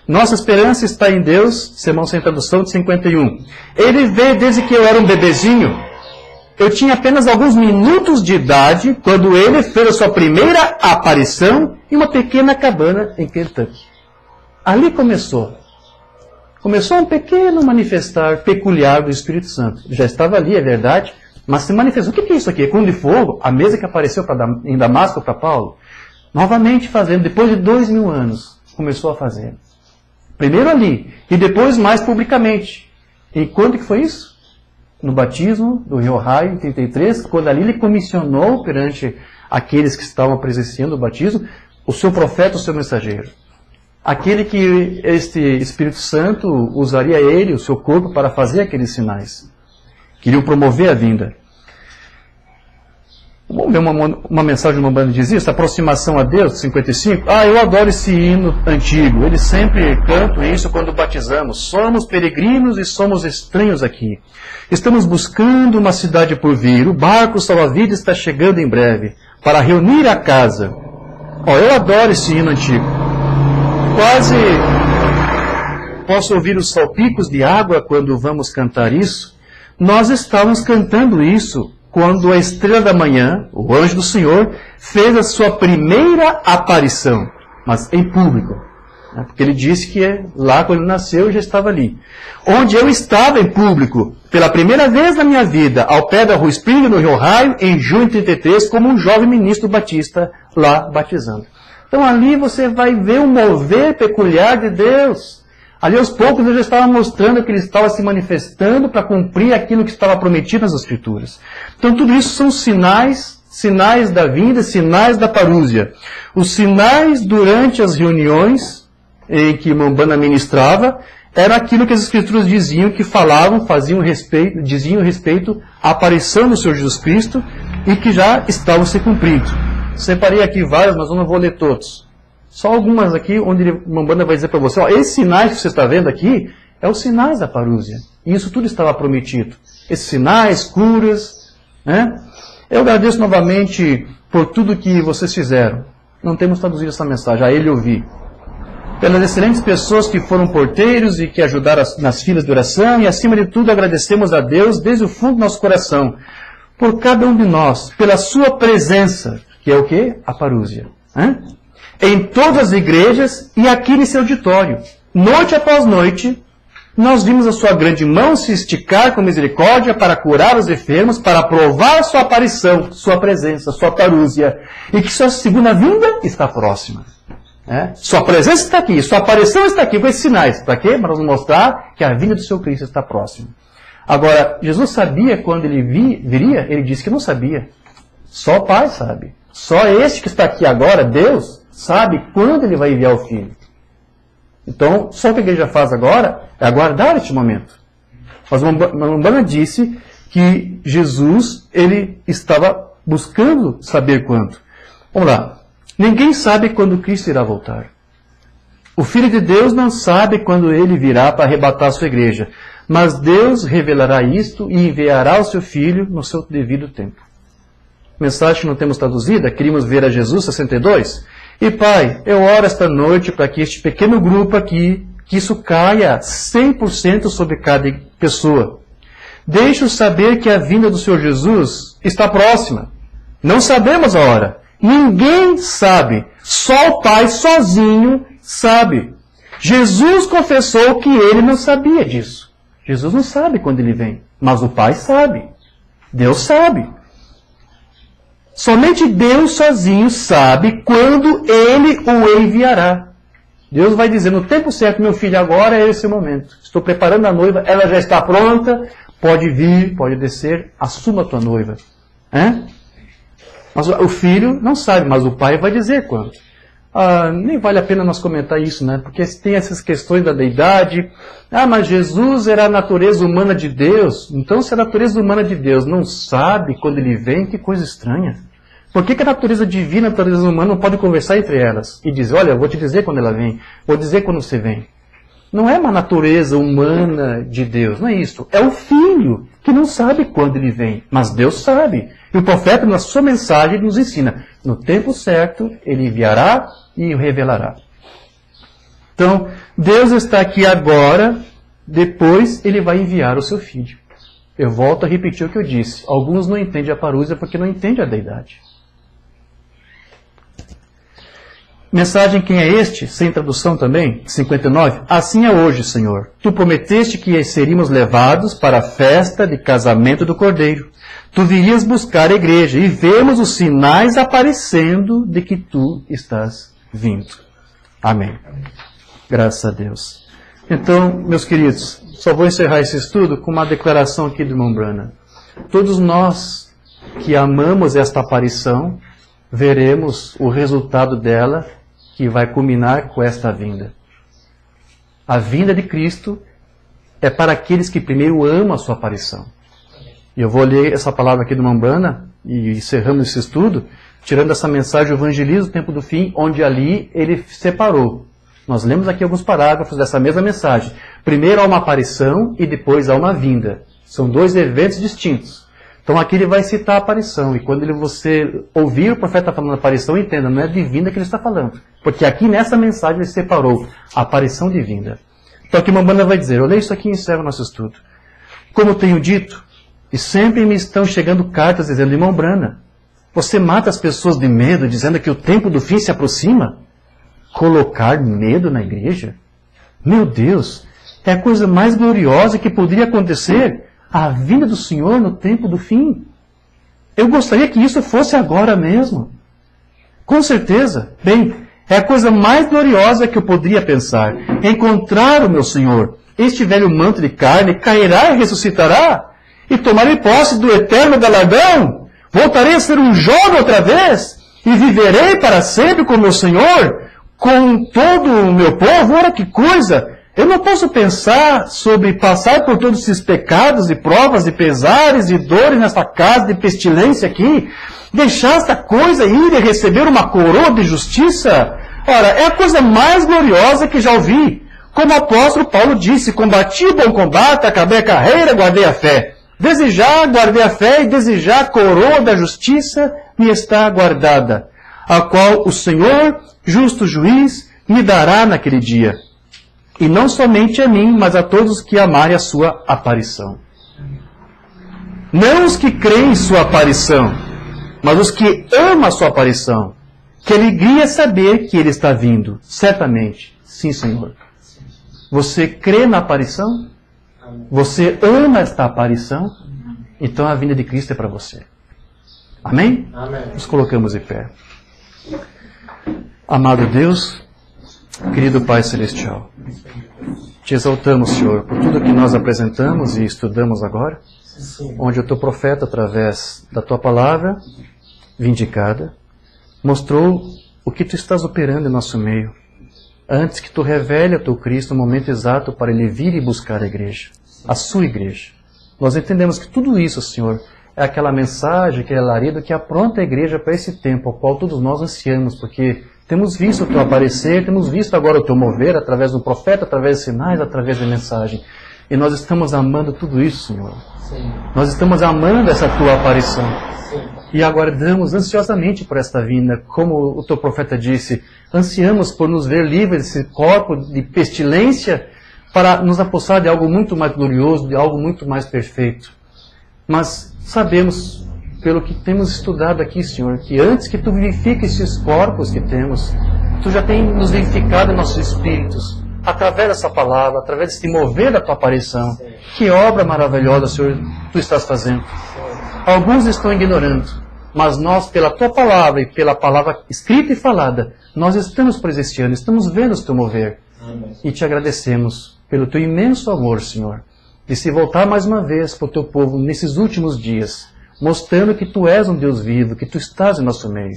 Nossa esperança está em Deus, Sermão Sem Tradução de 51. Ele veio desde que eu era um bebezinho. Eu tinha apenas alguns minutos de idade quando ele fez a sua primeira aparição em uma pequena cabana em Kentucky. Ali começou. Começou um pequeno manifestar peculiar do Espírito Santo. Já estava ali, é verdade, mas se manifestou. O que é isso aqui? É coluna de fogo? A mesa que apareceu em Damasco para Paulo? Novamente fazendo, depois de 2000 anos, começou a fazer. Primeiro ali, e depois mais publicamente. E quando que foi isso? No batismo do rio Ohio, em 33, quando ali ele comissionou perante aqueles que estavam presenciando o batismo, o seu profeta, o seu mensageiro. Aquele que este Espírito Santo usaria ele, o seu corpo, para fazer aqueles sinais. Queriam promover a vinda. Vamos ver uma mensagem de uma banda que diz isso, aproximação a Deus, 55. Eu adoro esse hino antigo. Eles sempre cantam isso quando batizamos. Somos peregrinos e somos estranhos aqui. Estamos buscando uma cidade por vir. O barco salva-vidas está chegando em breve para reunir a casa. Eu adoro esse hino antigo. Quase posso ouvir os salpicos de água quando vamos cantar isso. Nós estávamos cantando isso quando a estrela da manhã, o anjo do Senhor, fez a sua primeira aparição, mas em público. Porque ele disse que lá quando ele nasceu já estava ali. Onde eu estava em público, pela primeira vez na minha vida, ao pé da rua Spring, no Rio Ohio, em junho de 33, como um jovem ministro batista lá batizando. Então ali você vai ver um mover peculiar de Deus. Ali aos poucos ele já estava mostrando que ele estava se manifestando para cumprir aquilo que estava prometido nas Escrituras. Então tudo isso são sinais da vinda, sinais da parúzia. Os sinais durante as reuniões em que Umbanda ministrava, era aquilo que as Escrituras diziam, que falavam, diziam respeito à aparição do Senhor Jesus Cristo e que já estavam se cumprindo. Separei aqui vários, mas eu não vou ler todos. Só algumas aqui, onde Umbanda vai dizer para você, esses sinais que você está vendo aqui, é os sinais da parúzia. E isso tudo estava prometido. Esses sinais, curas, né? Eu agradeço novamente por tudo que vocês fizeram. Não temos traduzido essa mensagem, a ele ouvi. Pelas excelentes pessoas que foram porteiros e que ajudaram nas filas de oração, e acima de tudo agradecemos a Deus desde o fundo do nosso coração, por cada um de nós, pela sua presença, que é o quê? A parúzia. Em todas as igrejas e aqui nesse auditório. Noite após noite, nós vimos a sua grande mão se esticar com misericórdia para curar os enfermos, para provar sua aparição, sua presença, sua parúzia, e que sua segunda vinda está próxima. Sua presença está aqui, sua aparição está aqui, com esses sinais. Para quê? Para nos mostrar que a vinda do seu Cristo está próxima. Agora, Jesus sabia quando ele viria? Ele disse que não sabia. Só o Pai sabe. Só este que está aqui agora, Deus, sabe quando ele vai enviar o Filho. Então, só o que a igreja faz agora é aguardar este momento. Mas Umbanda disse que Jesus, ele estava buscando saber quando. Vamos lá. Ninguém sabe quando Cristo irá voltar. O Filho de Deus não sabe quando ele virá para arrebatar a sua igreja. Mas Deus revelará isto e enviará o seu Filho no seu devido tempo. Mensagem que não temos traduzida, queríamos ver a Jesus 62. E Pai, eu oro esta noite para que este pequeno grupo aqui, que isso caia 100% sobre cada pessoa. Deixe-os saber que a vinda do Senhor Jesus está próxima. Não sabemos a hora. Ninguém sabe. Só o Pai sozinho sabe. Jesus confessou que ele não sabia disso. Jesus não sabe quando ele vem, mas o Pai sabe. Deus sabe. Somente Deus sozinho sabe quando Ele o enviará. Deus vai dizer, no tempo certo, meu filho, agora é esse o momento. Estou preparando a noiva, ela já está pronta, pode vir, pode descer, assuma a tua noiva. Mas o filho não sabe, mas o pai vai dizer quando. Nem vale a pena nós comentar isso, né? Porque tem essas questões da deidade. Mas Jesus era a natureza humana de Deus. Então, se a natureza humana de Deus não sabe quando Ele vem, que coisa estranha. Por que a natureza divina e a natureza humana não podem conversar entre elas? E dizer, olha, eu vou te dizer quando ela vem, vou dizer quando você vem. Não é uma natureza humana de Deus, não é isso. É o Filho que não sabe quando Ele vem, mas Deus sabe. E o profeta, na sua mensagem, nos ensina, no tempo certo, Ele enviará e o revelará. Então, Deus está aqui agora, depois Ele vai enviar o seu Filho. Eu volto a repetir o que eu disse. Alguns não entendem a parúzia porque não entendem a deidade. Mensagem, quem é este? Sem tradução também, 59. Assim é hoje, Senhor. Tu prometeste que seríamos levados para a festa de casamento do Cordeiro. Tu virias buscar a igreja e vemos os sinais aparecendo de que tu estás vindo. Amém. Graças a Deus. Então, meus queridos, só vou encerrar esse estudo com uma declaração aqui do irmão Branham. Todos nós que amamos esta aparição, veremos o resultado dela, que vai culminar com esta vinda. A vinda de Cristo é para aqueles que primeiro amam a sua aparição. E eu vou ler essa palavra aqui do irmão Branham, e encerramos esse estudo, tirando essa mensagem, o evangelismo, o tempo do fim, onde ali ele separou. Nós lemos aqui alguns parágrafos dessa mesma mensagem. Primeiro há uma aparição e depois há uma vinda. São dois eventos distintos. Então aqui ele vai citar a aparição. E quando você ouvir o profeta falando aparição, entenda, não é de vinda que ele está falando. Porque aqui nessa mensagem ele separou a aparição de vinda. Então aqui uma banda vai dizer, eu leio isso aqui e encerro o nosso estudo. Como tenho dito, e sempre me estão chegando cartas dizendo, irmão Branham, você mata as pessoas de medo, dizendo que o tempo do fim se aproxima? Colocar medo na igreja? Meu Deus, é a coisa mais gloriosa que poderia acontecer, a vinda do Senhor no tempo do fim. Eu gostaria que isso fosse agora mesmo. Com certeza. Bem, é a coisa mais gloriosa que eu poderia pensar. Encontrar o meu Senhor. Este velho manto de carne cairá e ressuscitará. E tomarei posse do eterno galardão. Voltarei a ser um jovem outra vez. E viverei para sempre com o meu Senhor. Com todo o meu povo. Ora, que coisa! Eu não posso pensar sobre passar por todos esses pecados e provas e pesares e dores nesta casa de pestilência aqui, deixar esta coisa ir e receber uma coroa de justiça. Ora, é a coisa mais gloriosa que já ouvi. Como o apóstolo Paulo disse, combati o bom combate, acabei a carreira, guardei a fé. Desejar, guardei a fé e desejar a coroa da justiça me está guardada, a qual o Senhor, justo juiz, me dará naquele dia. E não somente a mim, mas a todos que amarem a sua aparição. Não os que creem em sua aparição, mas os que amam a sua aparição. Que alegria saber que Ele está vindo. Certamente. Sim, Senhor. Você crê na aparição? Você ama esta aparição? Então a vinda de Cristo é para você. Amém? Amém. Nos colocamos em pé. Amado Deus, querido Pai Celestial, te exaltamos, Senhor, por tudo que nós apresentamos e estudamos agora, onde o teu profeta, através da tua palavra vindicada, mostrou o que tu estás operando em nosso meio, antes que tu revele a teu Cristo no momento exato para ele vir e buscar a igreja, a sua igreja. Nós entendemos que tudo isso, Senhor, é aquela mensagem, aquele alarido que apronta a igreja para esse tempo, ao qual todos nós ansiamos, porque temos visto o teu aparecer, temos visto agora o teu mover, através do profeta, através de sinais, através da mensagem. E nós estamos amando tudo isso, Senhor. Sim. Nós estamos amando essa tua aparição. Sim. E aguardamos ansiosamente por esta vinda. Como o teu profeta disse, ansiamos por nos ver livres desse corpo de pestilência para nos apossar de algo muito mais glorioso, de algo muito mais perfeito. Mas sabemos, pelo que temos estudado aqui, Senhor, que antes que tu vivifiques esses corpos que temos, tu já tem nos vivificado em nossos espíritos, através dessa palavra, através desse mover da tua aparição. Que obra maravilhosa, Senhor, tu estás fazendo. Alguns estão ignorando, mas nós, pela Tua palavra e pela palavra escrita e falada, nós estamos presenciando, estamos vendo o Teu mover. E Te agradecemos pelo Teu imenso amor, Senhor, de se voltar mais uma vez para o Teu povo nesses últimos dias, mostrando que Tu és um Deus vivo, que Tu estás em nosso meio.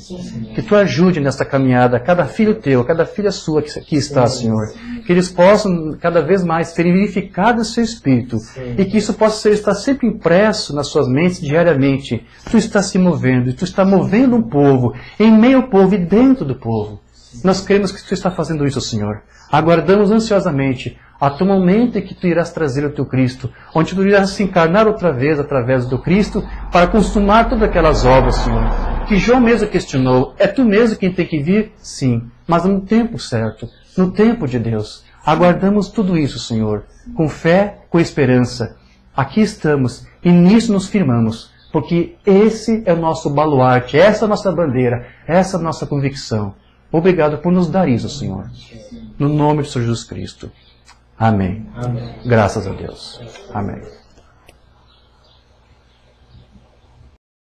Que Tu ajude nesta caminhada cada filho Teu, cada filha Sua que aqui está, Senhor. Que eles possam cada vez mais serem verificados no Seu Espírito. E que isso possa estar sempre impresso nas suas mentes diariamente. Tu estás se movendo, e Tu está movendo um povo, em meio ao povo e dentro do povo. Nós cremos que Tu está fazendo isso, Senhor. Aguardamos ansiosamente até o momento em que Tu irás trazer o Teu Cristo, onde Tu irás se encarnar outra vez através do Cristo, para consumar todas aquelas obras, Senhor. Que João mesmo questionou, é Tu mesmo quem tem que vir? Sim, mas no tempo certo, no tempo de Deus. Aguardamos tudo isso, Senhor, com fé, com esperança. Aqui estamos e nisso nos firmamos, porque esse é o nosso baluarte, essa é a nossa bandeira, essa é a nossa convicção. Obrigado por nos dar isso, Senhor. No nome de Senhor Jesus Cristo. Amém. Amém. Graças a Deus. Amém.